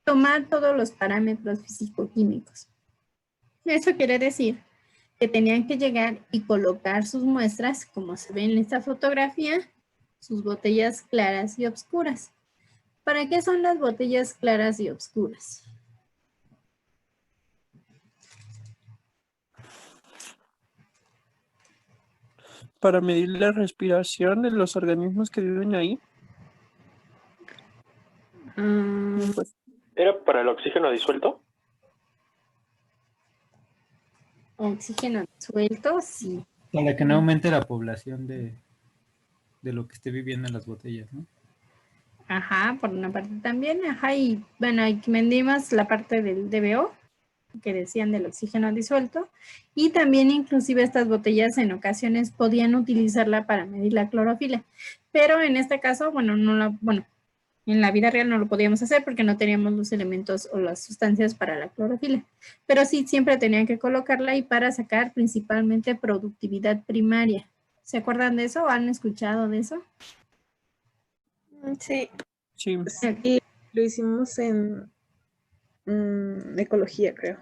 Tomar todos los parámetros físico-químicos. Eso quiere decir que tenían que llegar y colocar sus muestras, como se ve en esta fotografía, sus botellas claras y oscuras. ¿Para qué son las botellas claras y oscuras? Para medir la respiración de los organismos que viven ahí. Pues, ¿era para el oxígeno disuelto? Oxígeno suelto, sí. Para que no aumente la población de lo que esté viviendo en las botellas, ¿no? Ajá, por una parte también, ajá, y bueno, aquí vendimos la parte del DBO, que decían del oxígeno disuelto, y también inclusive estas botellas en ocasiones podían utilizarla para medir la clorofila, pero en este caso, bueno, en la vida real no lo podíamos hacer porque no teníamos los elementos o las sustancias para la clorofila, pero sí siempre tenían que colocarla y para sacar principalmente productividad primaria. ¿Se acuerdan de eso o han escuchado de eso? Sí, sí. y lo hicimos en ecología, creo.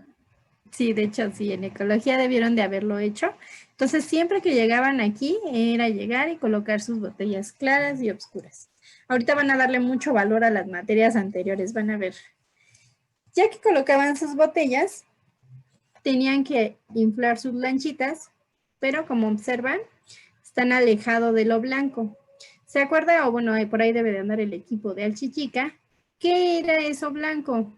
Sí, de hecho, sí, en ecología debieron de haberlo hecho. Entonces, siempre que llegaban aquí, era llegar y colocar sus botellas claras y oscuras. Ahorita van a darle mucho valor a las materias anteriores, van a ver. Ya que colocaban sus botellas, tenían que inflar sus lanchitas, pero como observan, están alejados de lo blanco. ¿Se acuerda? O bueno, por ahí debe de andar el equipo de Alchichica. ¿Qué era eso blanco?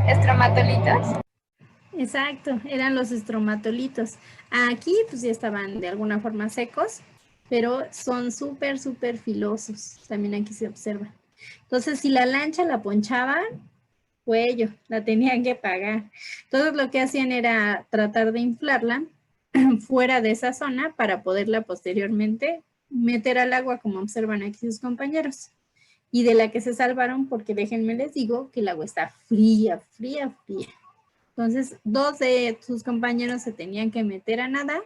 Estromatolitos. Exacto, eran los estromatolitos. Aquí pues ya estaban de alguna forma secos, pero son súper, súper filosos. También aquí se observa. Entonces, si la lancha la ponchaban, cuello, la tenían que pagar. Entonces, lo que hacían era tratar de inflarla fuera de esa zona para poderla posteriormente meter al agua, como observan aquí sus compañeros. Y de la que se salvaron, porque déjenme les digo que el agua está fría, fría, fría. Entonces, 2 de sus compañeros se tenían que meter a nadar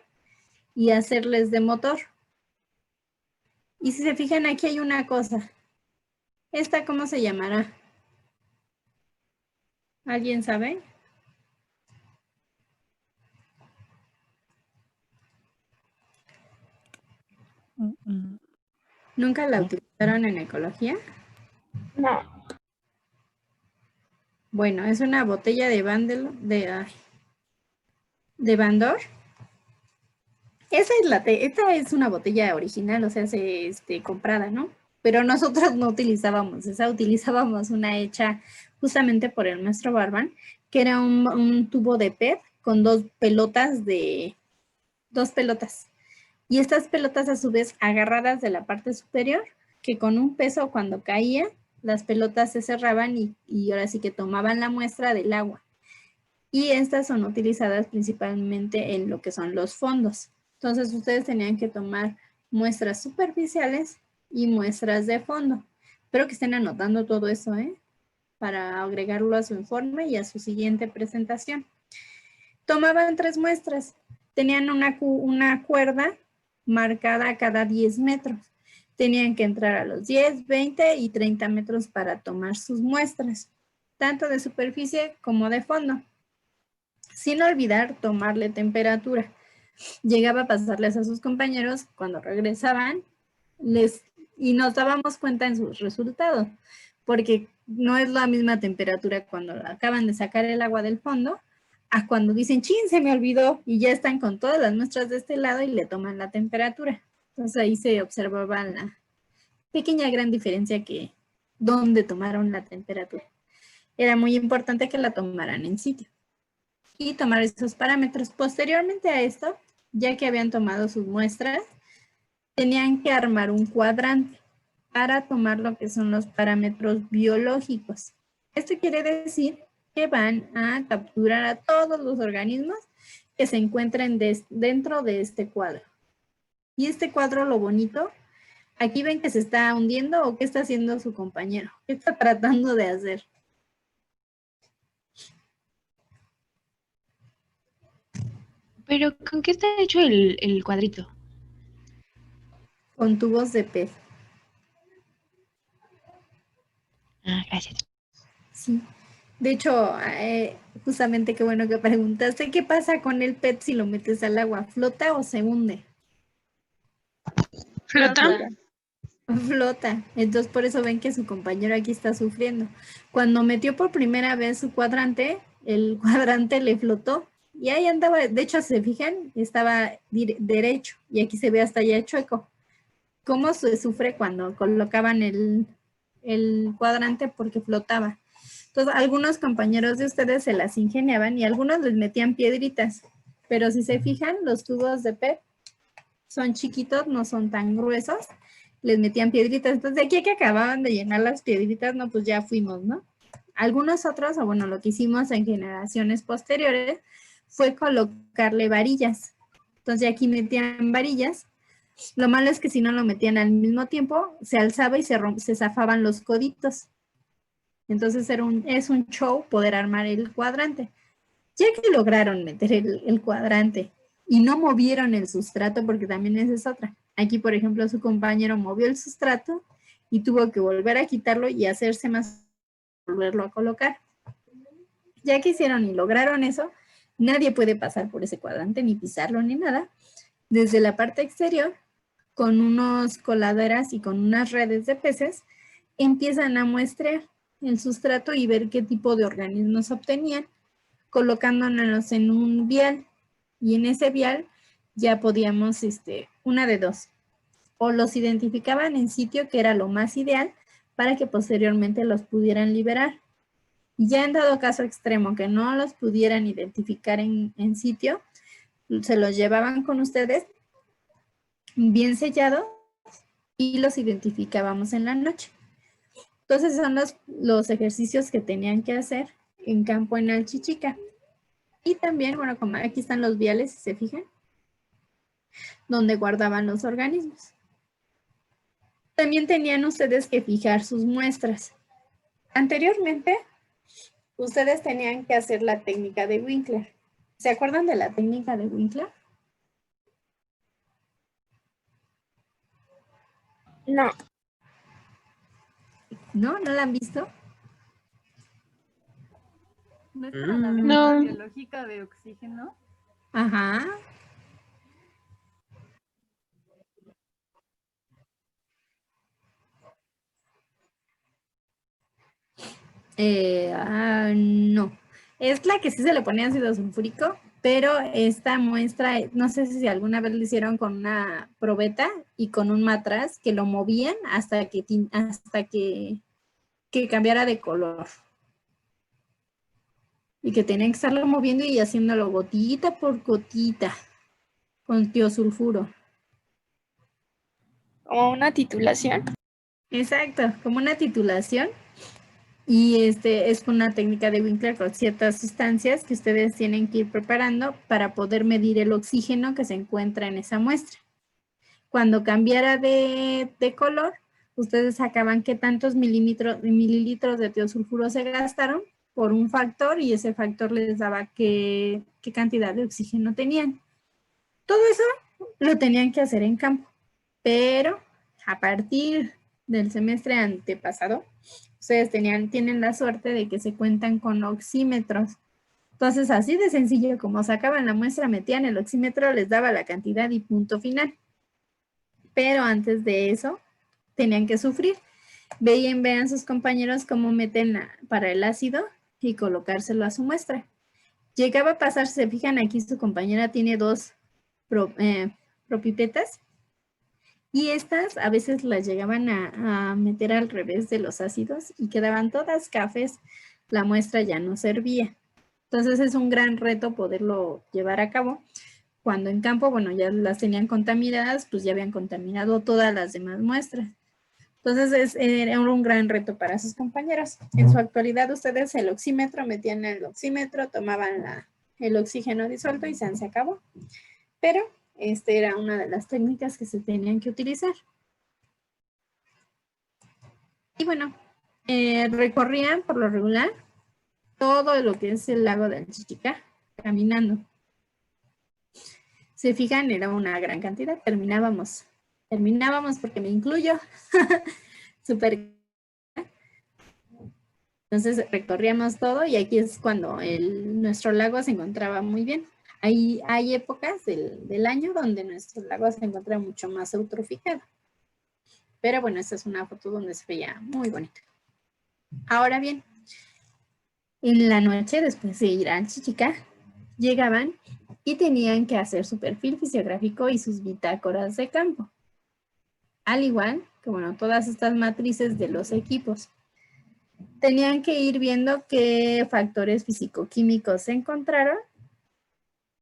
y hacerles de motor. Y si se fijan, aquí hay una cosa. ¿Esta cómo se llamará? ¿Alguien sabe? ¿Nunca la utilizaron en ecología? No. Bueno, es una botella de Bandor. Esta es una botella original, o sea, comprada, ¿no? Pero nosotros no utilizábamos esa, utilizábamos una hecha justamente por el maestro Barban, que era un tubo de PET con dos pelotas. Y estas pelotas a su vez agarradas de la parte superior, que con un peso cuando caía, las pelotas se cerraban y ahora sí que tomaban la muestra del agua. y estas son utilizadas principalmente en lo que son los fondos. Entonces ustedes tenían que tomar muestras superficiales y muestras de fondo. Espero que estén anotando todo eso, para agregarlo a su informe y a su siguiente presentación. Tomaban 3 muestras. Tenían una cuerda marcada cada 10 metros. Tenían que entrar a los 10, 20 y 30 metros para tomar sus muestras, tanto de superficie como de fondo. Sin olvidar tomarle temperatura. Llegaba a pasarles a sus compañeros cuando regresaban y nos dábamos cuenta en sus resultados, porque no es la misma temperatura cuando acaban de sacar el agua del fondo a cuando dicen, chin, se me olvidó, y ya están con todas las muestras de este lado y le toman la temperatura. Entonces ahí se observaba la pequeña gran diferencia que donde tomaron la temperatura. Era muy importante que la tomaran en sitio y tomar esos parámetros. Posteriormente a esto, ya que habían tomado sus muestras, tenían que armar un cuadrante para tomar lo que son los parámetros biológicos. Esto quiere decir que van a capturar a todos los organismos que se encuentren dentro de este cuadro. Y este cuadro, lo bonito, aquí ven que se está hundiendo o qué está haciendo su compañero. ¿Qué está tratando de hacer? Pero, ¿con qué está hecho el cuadrito? Con tubos de pez. Ah, gracias. Sí. De hecho, justamente qué bueno que preguntaste, ¿qué pasa con el PET si lo metes al agua? ¿Flota o se hunde? ¿Flota? Flota. Entonces por eso ven que su compañero aquí está sufriendo. Cuando metió por primera vez su cuadrante, el cuadrante le flotó y ahí andaba. De hecho, se fijan, estaba derecho y aquí se ve hasta allá chueco. ¿Cómo se sufre cuando colocaban el cuadrante? Porque flotaba. Entonces, algunos compañeros de ustedes se las ingeniaban y algunos les metían piedritas. Pero si se fijan, los tubos de PET son chiquitos, no son tan gruesos. Les metían piedritas. Entonces, de aquí a que acababan de llenar las piedritas, no, pues ya fuimos, ¿no? Algunos otros, o bueno, lo que hicimos en generaciones posteriores fue colocarle varillas. Entonces, aquí metían varillas. Lo malo es que si no lo metían al mismo tiempo, se alzaba y se zafaban los coditos. Entonces es un show poder armar el cuadrante. Ya que lograron meter el cuadrante y no movieron el sustrato, porque también esa es otra. Aquí, por ejemplo, su compañero movió el sustrato y tuvo que volver a quitarlo y hacerse más, volverlo a colocar. Ya que hicieron y lograron eso, nadie puede pasar por ese cuadrante, ni pisarlo, ni nada. Desde la parte exterior, con unos coladeras y con unas redes de peces, empiezan a muestrear el sustrato y ver qué tipo de organismos obtenían, colocándonos en un vial. Y en ese vial ya podíamos, una de dos, o los identificaban en sitio, que era lo más ideal, para que posteriormente los pudieran liberar. Y ya en dado caso extremo que no los pudieran identificar en sitio, se los llevaban con ustedes bien sellados y los identificábamos en la noche. Entonces son los ejercicios que tenían que hacer en campo en Alchichica. Y también, bueno, como aquí están los viales, si se fijan, donde guardaban los organismos. También tenían ustedes que fijar sus muestras. Anteriormente, ustedes tenían que hacer la técnica de Winkler. ¿Se acuerdan de la técnica de Winkler? No. ¿No? ¿No la han visto? ¿No es para la No. demanda biológica de oxígeno? Ajá. No. Es la que sí se le ponía ácido sulfúrico, pero esta muestra, no sé si alguna vez lo hicieron con una probeta y con un matraz que lo movían hasta que cambiara de color. Y que tenían que estarlo moviendo y haciéndolo gotita por gotita con tiosulfuro. Como una titulación. Exacto, como una titulación. Y es una técnica de Winkler con ciertas sustancias que ustedes tienen que ir preparando para poder medir el oxígeno que se encuentra en esa muestra. Cuando cambiara de color, ustedes sacaban qué tantos mililitros de tiosulfuro se gastaron por un factor y ese factor les daba qué cantidad de oxígeno tenían. Todo eso lo tenían que hacer en campo, pero a partir del semestre antepasado, ustedes tienen la suerte de que se cuentan con oxímetros. Entonces, así de sencillo, como sacaban la muestra, metían el oxímetro, les daba la cantidad y punto final. Pero antes de eso, tenían que sufrir. Vean sus compañeros cómo meten para el ácido y colocárselo a su muestra. Llegaba a pasar, se fijan aquí, su compañera tiene dos propipetas y estas a veces las llegaban a meter al revés de los ácidos y quedaban todas cafés, la muestra ya no servía. Entonces es un gran reto poderlo llevar a cabo. Cuando en campo, bueno, ya las tenían contaminadas, pues ya habían contaminado todas las demás muestras. Entonces era un gran reto para sus compañeros. En su actualidad ustedes el oxímetro, metían el oxímetro, tomaban el oxígeno disuelto y se acabó. Pero era una de las técnicas que se tenían que utilizar. Y bueno, recorrían por lo regular todo lo que es el lago del Chichica caminando. Se fijan, era una gran cantidad. Terminábamos porque me incluyo. Súper. Entonces recorríamos todo y aquí es cuando nuestro lago se encontraba muy bien. Hay épocas del año donde nuestro lago se encuentra mucho más eutroficado. Pero bueno, esta es una foto donde se veía muy bonito. Ahora bien, en la noche, después de ir al Chichica, llegaban y tenían que hacer su perfil fisiográfico y sus bitácoras de campo. Al igual que, bueno, todas estas matrices de los equipos. Tenían que ir viendo qué factores físico-químicos se encontraron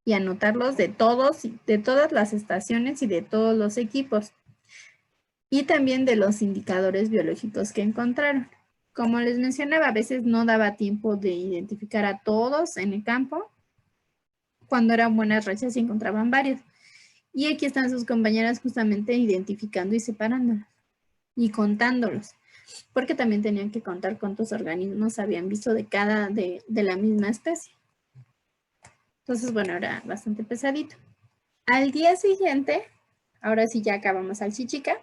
y anotarlos de todas las estaciones y de todos los equipos. Y también de los indicadores biológicos que encontraron. Como les mencionaba, a veces no daba tiempo de identificar a todos en el campo. Cuando eran buenas rachas se encontraban varios. Y aquí están sus compañeras justamente identificando y separándolos. Y contándolos. Porque también tenían que contar cuántos organismos habían visto de la misma especie. Entonces, bueno, era bastante pesadito. Al día siguiente, ahora sí ya acabamos al Chichica.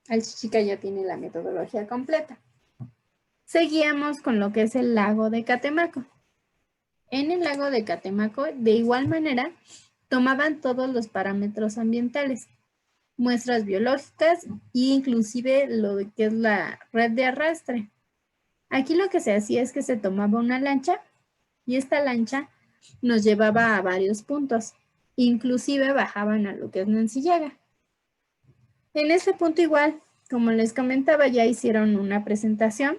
Al Chichica ya tiene la metodología completa. Seguíamos con lo que es el lago de Catemaco. En el lago de Catemaco, de igual manera, tomaban todos los parámetros ambientales, muestras biológicas e inclusive lo que es la red de arrastre. Aquí lo que se hacía es que se tomaba una lancha y esta lancha nos llevaba a varios puntos. Inclusive bajaban a lo que es Nancillaga. En este punto igual, como les comentaba, ya hicieron una presentación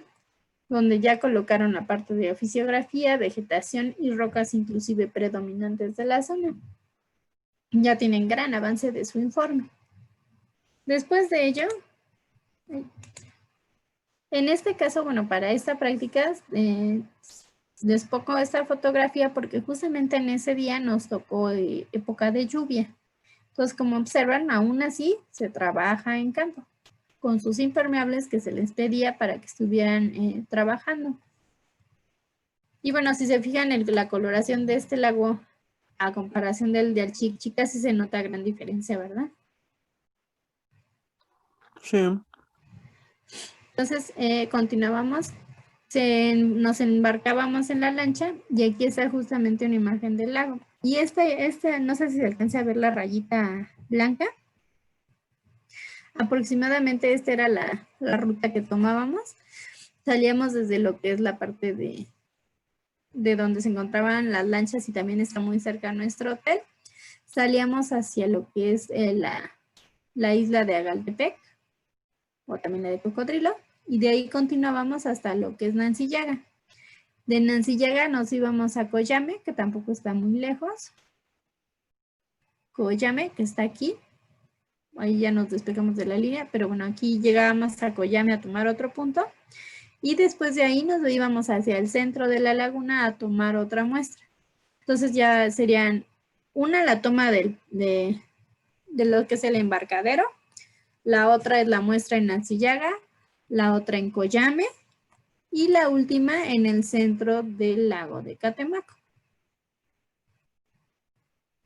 donde ya colocaron la parte de fisiografía, vegetación y rocas inclusive predominantes de la zona. Ya tienen gran avance de su informe. Después de ello, en este caso, bueno, para esta práctica, les pongo esta fotografía porque justamente en ese día nos tocó época de lluvia. Entonces, como observan, aún así se trabaja en campo con sus impermeables que se les pedía para que estuvieran trabajando. Y bueno, si se fijan en la coloración de este lago a comparación del de Chichica, sí se nota gran diferencia, ¿verdad? Sí. Entonces, continuábamos, nos embarcábamos en la lancha y aquí está justamente una imagen del lago. Y no sé si se alcanza a ver la rayita blanca. Aproximadamente esta era la ruta que tomábamos. Salíamos desde lo que es la parte de donde se encontraban las lanchas y también está muy cerca a nuestro hotel. Salíamos hacia lo que es la isla de Agaltepec, o también la de Cocodrilo, y de ahí continuábamos hasta lo que es Nancillaga. De Nancillaga nos íbamos a Coyame, que tampoco está muy lejos. Coyame, que está aquí. Ahí ya nos despegamos de la línea, pero bueno, aquí llegábamos a Coyame a tomar otro punto. Y después de ahí nos íbamos hacia el centro de la laguna a tomar otra muestra. Entonces ya serían la toma de lo que es el embarcadero, la otra es la muestra en Ancillaga, la otra en Coyame y la última en el centro del lago de Catemaco.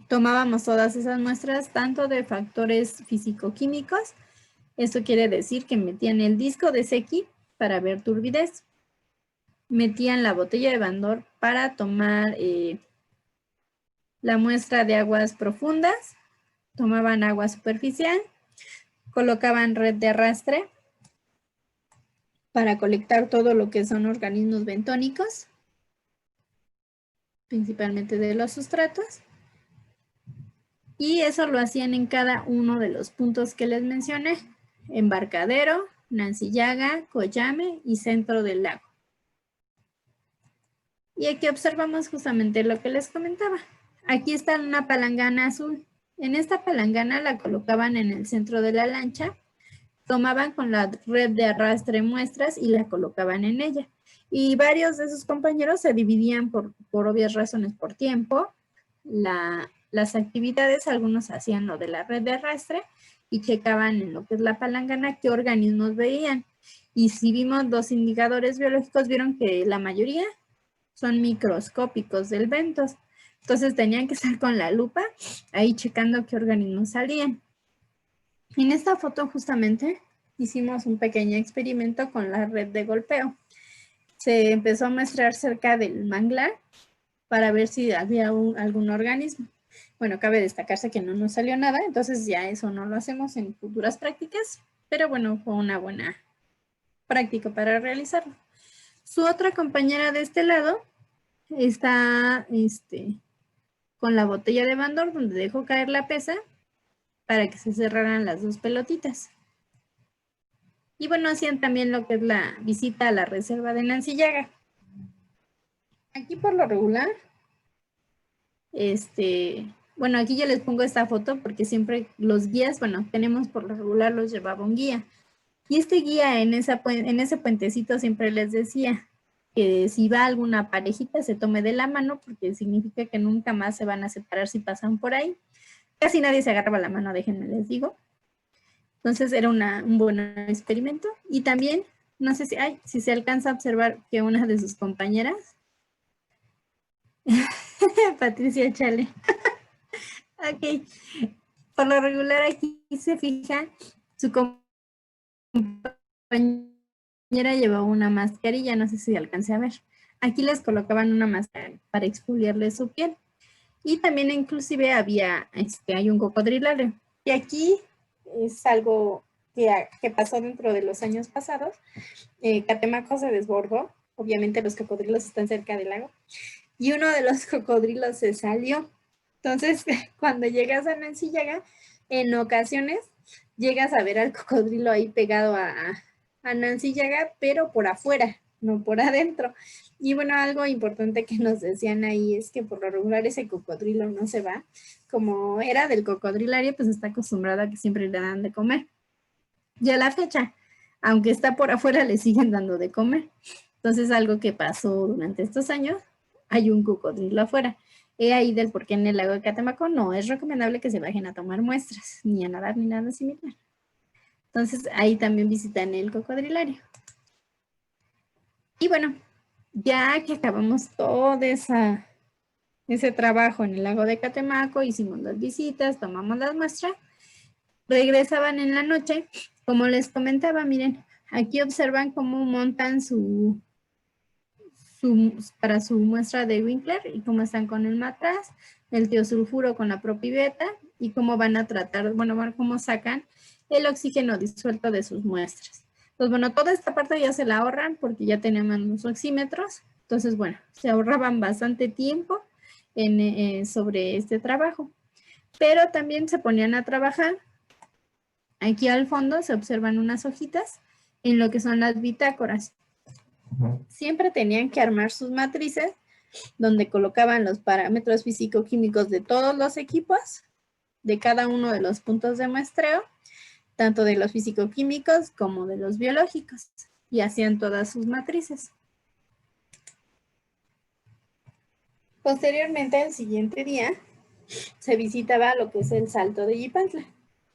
Tomábamos todas esas muestras tanto de factores físico-químicos, eso quiere decir que metían el disco de Secchi para ver turbidez, metían la botella de Bandor para tomar la muestra de aguas profundas, tomaban agua superficial, colocaban red de arrastre para colectar todo lo que son organismos bentónicos, principalmente de los sustratos, y eso lo hacían en cada uno de los puntos que les mencioné: Embarcadero, Nancillaga, Coyame y centro del lago. Y aquí observamos justamente lo que les comentaba. Aquí está una palangana azul. En esta palangana la colocaban en el centro de la lancha, tomaban con la red de arrastre muestras y la colocaban en ella. Y varios de sus compañeros se dividían por obvias razones por tiempo. Las actividades, algunos hacían lo de la red de arrastre y checaban en lo que es la palangana qué organismos veían. Y si vimos los indicadores biológicos, vieron que la mayoría son microscópicos del bentos. Entonces tenían que estar con la lupa ahí checando qué organismos salían. En esta foto justamente hicimos un pequeño experimento con la red de golpeo. Se empezó a muestrear cerca del manglar para ver si había algún organismo. Bueno, cabe destacarse que no nos salió nada, entonces ya eso no lo hacemos en futuras prácticas, pero bueno, fue una buena práctica para realizarlo. Su otra compañera de este lado está con la botella de Bandor, donde dejó caer la pesa para que se cerraran las dos pelotitas. Y bueno, hacían también lo que es la visita a la reserva de Nancillaga. Aquí por lo regular, bueno, aquí yo les pongo esta foto porque siempre los guías, bueno, tenemos por lo regular los llevaba un guía. Y este guía en ese puentecito siempre les decía que si va alguna parejita se tome de la mano porque significa que nunca más se van a separar si pasan por ahí. Casi nadie se agarraba la mano, déjenme les digo. Entonces era un buen experimento. Y también, no sé si se alcanza a observar que una de sus compañeras, Patricia Chale, ok, por lo regular aquí se fija, su compañera llevaba una mascarilla, no sé si alcancé a ver. Aquí les colocaban una máscara para exfoliarle su piel. Y también inclusive hay un cocodrilario. Y aquí es algo que pasó dentro de los años pasados. Catemaco se desbordó. Obviamente los cocodrilos están cerca del lago. Y uno de los cocodrilos se salió. Entonces, cuando llegas a Nancillaga, en ocasiones llegas a ver al cocodrilo ahí pegado a Nancillaga, pero por afuera, no por adentro. Y bueno, algo importante que nos decían ahí es que por lo regular ese cocodrilo no se va. Como era del cocodrilario, pues está acostumbrado a que siempre le dan de comer. Y a la fecha, aunque está por afuera, le siguen dando de comer. Entonces, algo que pasó durante estos años, hay un cocodrilo afuera. He ahí del por qué en el lago de Catemaco no es recomendable que se bajen a tomar muestras, ni a nadar, ni nada similar. Entonces, ahí también visitan el cocodrilario. Y bueno, ya que acabamos todo ese trabajo en el lago de Catemaco, hicimos las visitas, tomamos las muestras, regresaban en la noche. Como les comentaba, miren, aquí observan cómo montan para su muestra de Winkler y cómo están con el matraz, el tiosulfuro con la propiveta y cómo van a tratar, bueno, cómo sacan el oxígeno disuelto de sus muestras. Entonces, bueno, toda esta parte ya se la ahorran porque ya tenían los oxímetros. Entonces, bueno, se ahorraban bastante tiempo sobre este trabajo. Pero también se ponían a trabajar. Aquí al fondo se observan unas hojitas en lo que son las bitácoras. Siempre tenían que armar sus matrices donde colocaban los parámetros físico-químicos de todos los equipos, de cada uno de los puntos de muestreo, tanto de los físico-químicos como de los biológicos. y hacían todas sus matrices. Posteriormente, el siguiente día, se visitaba lo que es el Salto de Yipantla,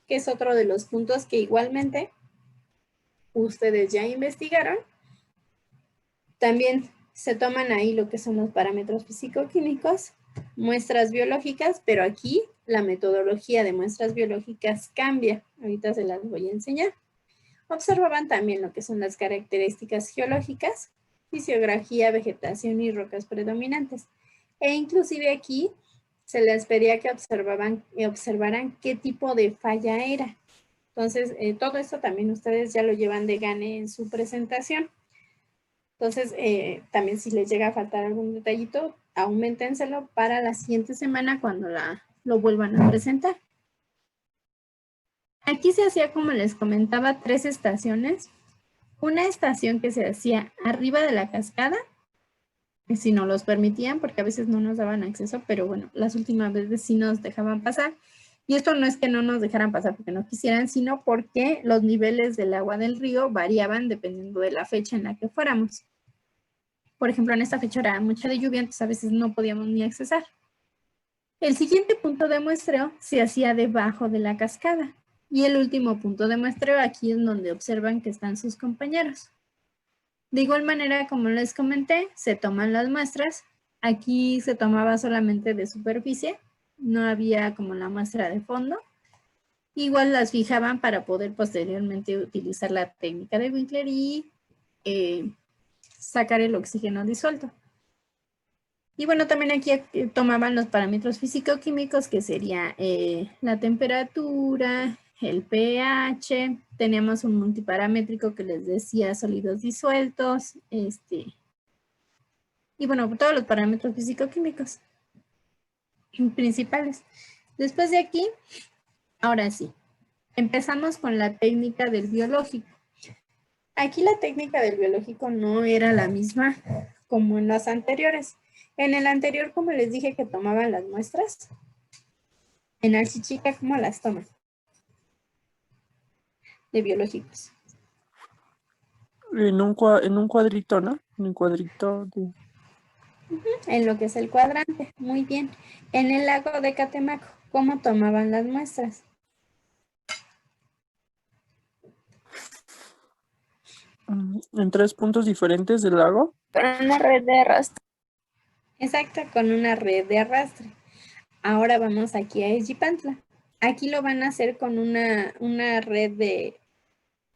que es otro de los puntos que igualmente ustedes ya investigaron. También se toman ahí lo que son los parámetros físico-químicos, muestras biológicas, pero aquí la metodología de muestras biológicas cambia. Ahorita se las voy a enseñar. Observaban también lo que son las características geológicas, fisiografía, vegetación y rocas predominantes. E inclusive aquí se les pedía que observaran qué tipo de falla era. Entonces, todo esto también ustedes ya lo llevan de gane en su presentación. Entonces, también si les llega a faltar algún detallito, auméntenselo para la siguiente semana cuando lo vuelvan a presentar. Aquí se hacía, como les comentaba, 3 estaciones. Una estación que se hacía arriba de la cascada, si no los permitían, porque a veces no nos daban acceso, pero bueno, las últimas veces sí nos dejaban pasar. Y esto no es que no nos dejaran pasar porque no quisieran, sino porque los niveles del agua del río variaban dependiendo de la fecha en la que fuéramos. Por ejemplo, en esta fecha era mucha de lluvia, entonces a veces no podíamos ni accesar. El siguiente punto de muestreo se hacía debajo de la cascada. Y el último punto de muestreo, aquí es donde observan que están sus compañeros. De igual manera, como les comenté, se toman las muestras. Aquí se tomaba solamente de superficie, no había como la muestra de fondo. Igual las fijaban para poder posteriormente utilizar la técnica de Winkler y sacar el oxígeno disuelto. Y bueno, también aquí tomaban los parámetros físico-químicos, que sería la temperatura, el pH, teníamos un multiparamétrico que les decía sólidos disueltos, y bueno, todos los parámetros físico-químicos principales. Después de aquí, ahora sí, empezamos con la técnica del biológico. Aquí la técnica del biológico no era la misma como en las anteriores. En el anterior, como les dije que tomaban las muestras, en Alchichica, ¿cómo las toman? De biológicos. En un cuadrito, ¿no? En un cuadrito de... En lo que es el cuadrante, muy bien. En el lago de Catemaco, ¿cómo tomaban las muestras? En 3 puntos diferentes del lago. Con una red de arrastre. Exacto, con una red de arrastre. Ahora vamos aquí a Ejipantla. Aquí lo van a hacer con una red de...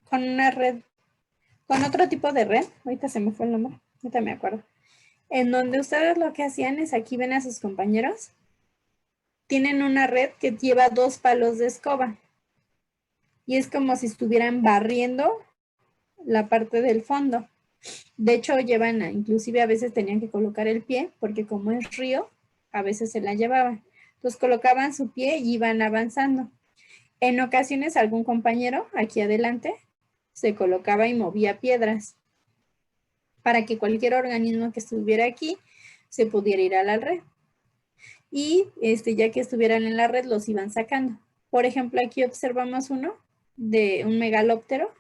Con otro tipo de red. Ahorita se me fue el nombre, ahorita me acuerdo. En donde ustedes lo que hacían es, aquí ven a sus compañeros, tienen una red que lleva 2 palos de escoba. Y es como si estuvieran barriendo la parte del fondo. De hecho, inclusive a veces tenían que colocar el pie, porque como es río, a veces se la llevaban. Entonces colocaban su pie y iban avanzando. En ocasiones algún compañero, aquí adelante, se colocaba y movía piedras para que cualquier organismo que estuviera aquí se pudiera ir a la red. Y ya que estuvieran en la red, los iban sacando. Por ejemplo, aquí observamos uno de un megalóptero,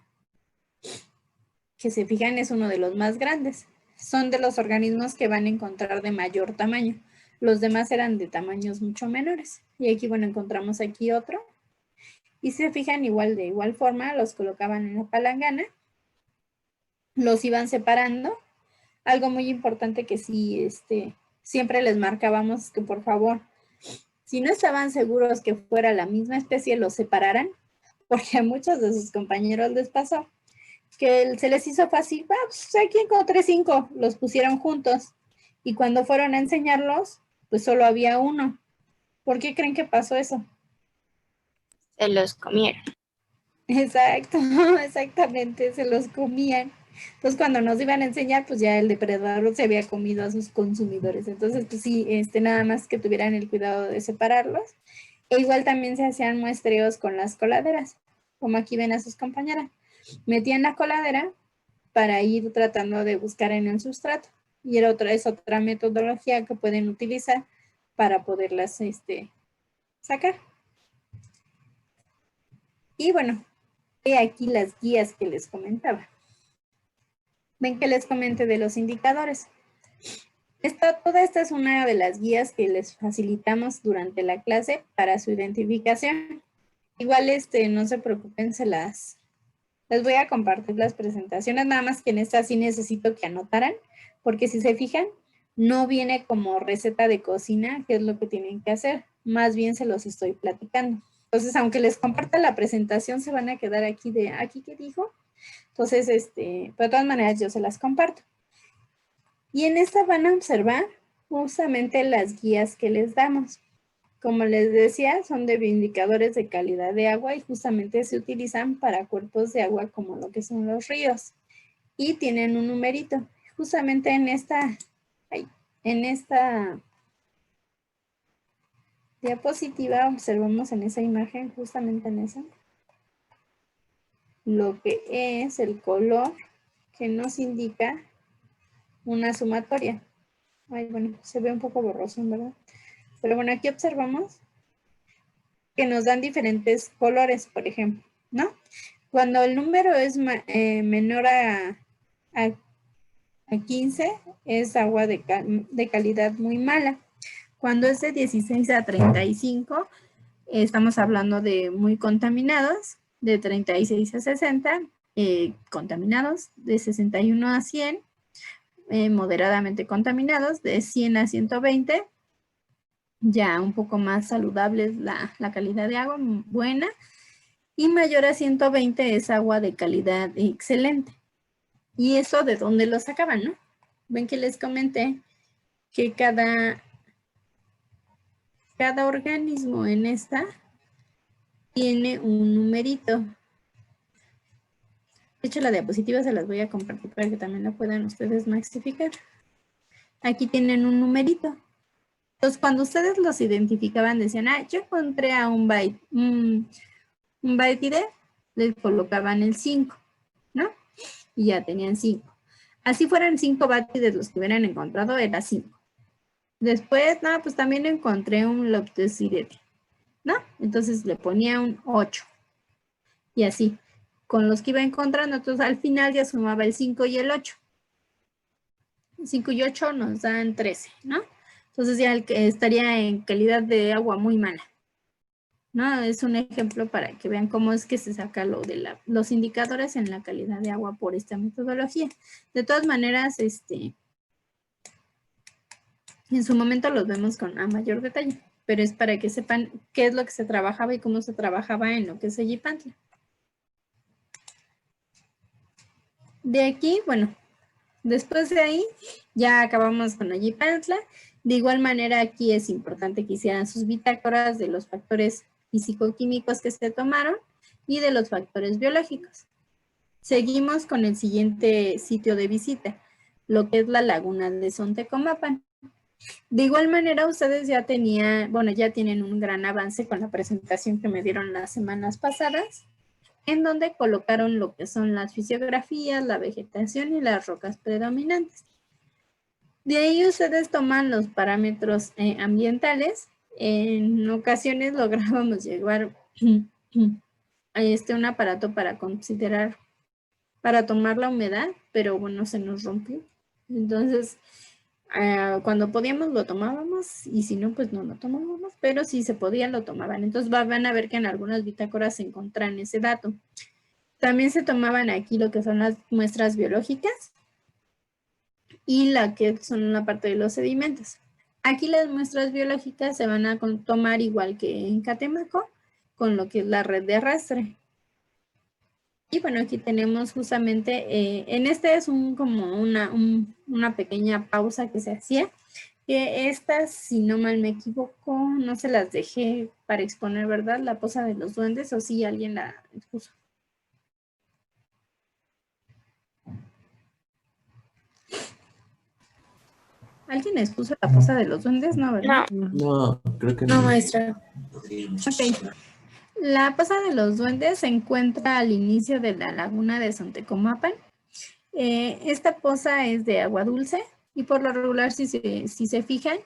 que se fijan es uno de los más grandes. Son de los organismos que van a encontrar de mayor tamaño. Los demás eran de tamaños mucho menores. Y aquí, bueno, encontramos aquí otro. Y se fijan de igual forma, los colocaban en la palangana. Los iban separando. Algo muy importante que sí, siempre les marcábamos que por favor, si no estaban seguros que fuera la misma especie, los separaran, porque a muchos de sus compañeros les pasó que se les hizo fácil, pues aquí encontré 5, los pusieron juntos, y cuando fueron a enseñarlos, pues solo había uno. ¿Por qué creen que pasó eso? Se los comieron. Exacto, exactamente, se los comían. Entonces, cuando nos iban a enseñar, pues ya el depredador se había comido a sus consumidores. Entonces, pues sí, nada más que tuvieran el cuidado de separarlos. E igual también se hacían muestreos con las coladeras, como aquí ven a sus compañeras. Metían la coladera para ir tratando de buscar en el sustrato. Y es otra metodología que pueden utilizar para poderlas sacar. Y bueno, he aquí las guías que les comentaba. Ven que les comenté de los indicadores. Toda esta es una de las guías que les facilitamos durante la clase para su identificación. Igual no se preocupen, les voy a compartir las presentaciones, nada más que en esta sí necesito que anotaran, porque si se fijan, no viene como receta de cocina, que es lo que tienen que hacer, más bien se los estoy platicando. Entonces, aunque les comparta la presentación, se van a quedar aquí ¿qué dijo? Entonces, de todas maneras yo se las comparto. Y en esta van a observar justamente las guías que les damos. Como les decía, son de bioindicadores de calidad de agua y justamente se utilizan para cuerpos de agua como lo que son los ríos. Y tienen un numerito. Justamente en esta diapositiva observamos en esa imagen, justamente en esa, lo que es el color que nos indica una sumatoria. Ay, bueno, se ve un poco borroso, ¿verdad? Pero bueno, aquí observamos que nos dan diferentes colores, por ejemplo, ¿no? Cuando el número es menor a 15, es agua de calidad muy mala. Cuando es de 16 a 35, estamos hablando de muy contaminados, de 36 a 60, contaminados, de 61 a 100, moderadamente contaminados, de 100 a 120, ya un poco más saludable es la calidad de agua, buena, y mayor a 120 es agua de calidad excelente. ¿Y eso de dónde lo sacaban, no? Ven que les comenté que cada organismo en esta tiene un numerito. De hecho, la diapositiva se las voy a compartir para que también la puedan ustedes maxificar. Aquí tienen un numerito. Entonces, cuando ustedes los identificaban, decían, yo encontré a un Baetide, les colocaban el 5, ¿no? Y ya tenían 5. Así fueran 5 Baetides los que hubieran encontrado, era 5. Después, no, pues también encontré un Loptosirete, ¿no? Entonces le ponía un 8. Y así, con los que iba encontrando, entonces al final ya sumaba el 5 y el 8. 5 y 8 nos dan 13, ¿no? Entonces ya estaría en calidad de agua muy mala, ¿no? Es un ejemplo para que vean cómo es que se saca lo de los indicadores en la calidad de agua por esta metodología. De todas maneras, en su momento los vemos a mayor detalle, pero es para que sepan qué es lo que se trabajaba y cómo se trabajaba en lo que es Yipantla. De aquí, bueno, después de ahí ya acabamos con Yipantla. De igual manera, aquí es importante que hicieran sus bitácoras de los factores físico-químicos que se tomaron y de los factores biológicos. Seguimos con el siguiente sitio de visita, lo que es la laguna de Sontecomapan. De igual manera, ustedes ya tienen un gran avance con la presentación que me dieron las semanas pasadas, en donde colocaron lo que son las fisiografías, la vegetación y las rocas predominantes. De ahí ustedes toman los parámetros ambientales. En ocasiones lográbamos llevar un aparato para tomar la humedad, pero bueno, se nos rompió. Entonces, cuando podíamos lo tomábamos y si no, pues no lo tomábamos, pero si se podía lo tomaban. Entonces van a ver que en algunas bitácoras se encuentran ese dato. También se tomaban aquí lo que son las muestras biológicas y la que son la parte de los sedimentos. Aquí las muestras biológicas se van a tomar igual que en Catemaco, con lo que es la red de arrastre. Y bueno, aquí tenemos justamente, en este es como una pequeña pausa que se hacía, que estas, si no mal me equivoco, no se las dejé para exponer, ¿verdad? La poza de los duendes, o si alguien la expuso. ¿Alguien expuso la poza de los duendes? No, ¿verdad? No, creo que no. No, maestra. Ok. La poza de los duendes se encuentra al inicio de la laguna de Sontecomapan. Esta poza es de agua dulce y por lo regular, si se fijan,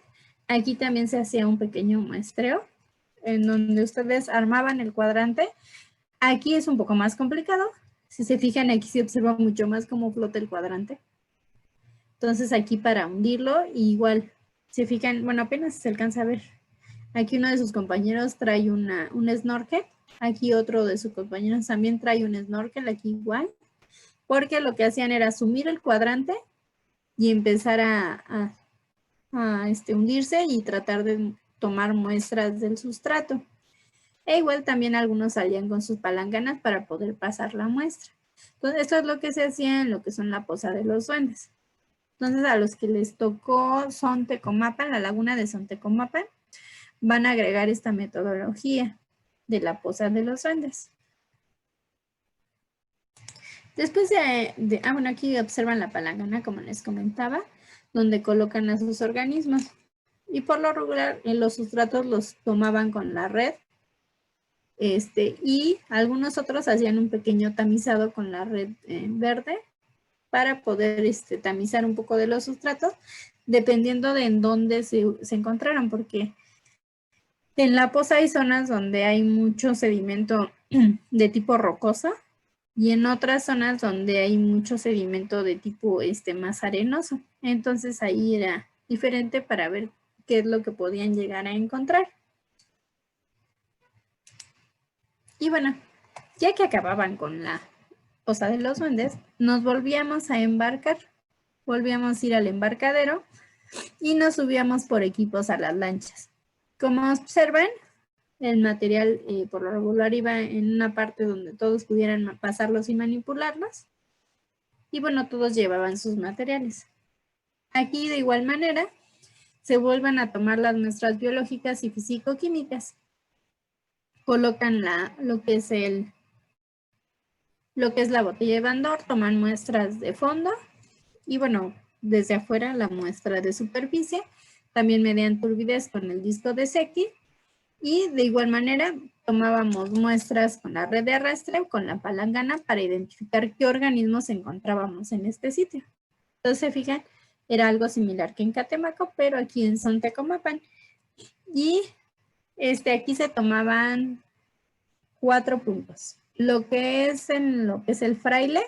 aquí también se hacía un pequeño muestreo en donde ustedes armaban el cuadrante. Aquí es un poco más complicado, Si se fijan, aquí se observa mucho más cómo flota el cuadrante. Entonces aquí para hundirlo, igual, se fijan, bueno, apenas se alcanza a ver. Aquí uno de sus compañeros trae un snorkel. Aquí otro de sus compañeros también trae un snorkel, aquí igual. Porque lo que hacían era sumir el cuadrante y empezar a hundirse y tratar de tomar muestras del sustrato. E igual también algunos salían con sus palanganas para poder pasar la muestra. Entonces esto es lo que se hacía en lo que son la Poza de los Duendes. Entonces a los que les tocó Sontecomapan, la laguna de Sontecomapan, van a agregar esta metodología de la Poza de los Duendes. Después bueno, aquí observan la palangana, como les comentaba, donde colocan a sus organismos. Y por lo regular, los sustratos los tomaban con la red. Y algunos otros hacían un pequeño tamizado con la red verde para poder tamizar un poco de los sustratos, dependiendo de en dónde se encontraran, porque en la poza hay zonas donde hay mucho sedimento de tipo rocoso y en otras zonas donde hay mucho sedimento de tipo más arenoso. Entonces ahí era diferente para ver qué es lo que podían llegar a encontrar. Y bueno, ya que acababan con la Poza de los Duendes, nos volvíamos a embarcar. Volvíamos a ir al embarcadero y nos subíamos por equipos a las lanchas. Como observan, el material por lo regular iba en una parte donde todos pudieran pasarlos y manipularlos. Y bueno, todos llevaban sus materiales. Aquí de igual manera se vuelven a tomar las muestras biológicas y físico-químicas. Colocan lo que es la botella de Bandor, toman muestras de fondo y bueno, desde afuera la muestra de superficie, también medían turbidez con el disco de Secchi y de igual manera tomábamos muestras con la red de arrastre o con la palangana para identificar qué organismos encontrábamos en este sitio. Entonces, se fijan, era algo similar que en Catemaco, pero aquí en Sontecomapan. Y aquí se tomaban 4 puntos. Lo que es el fraile,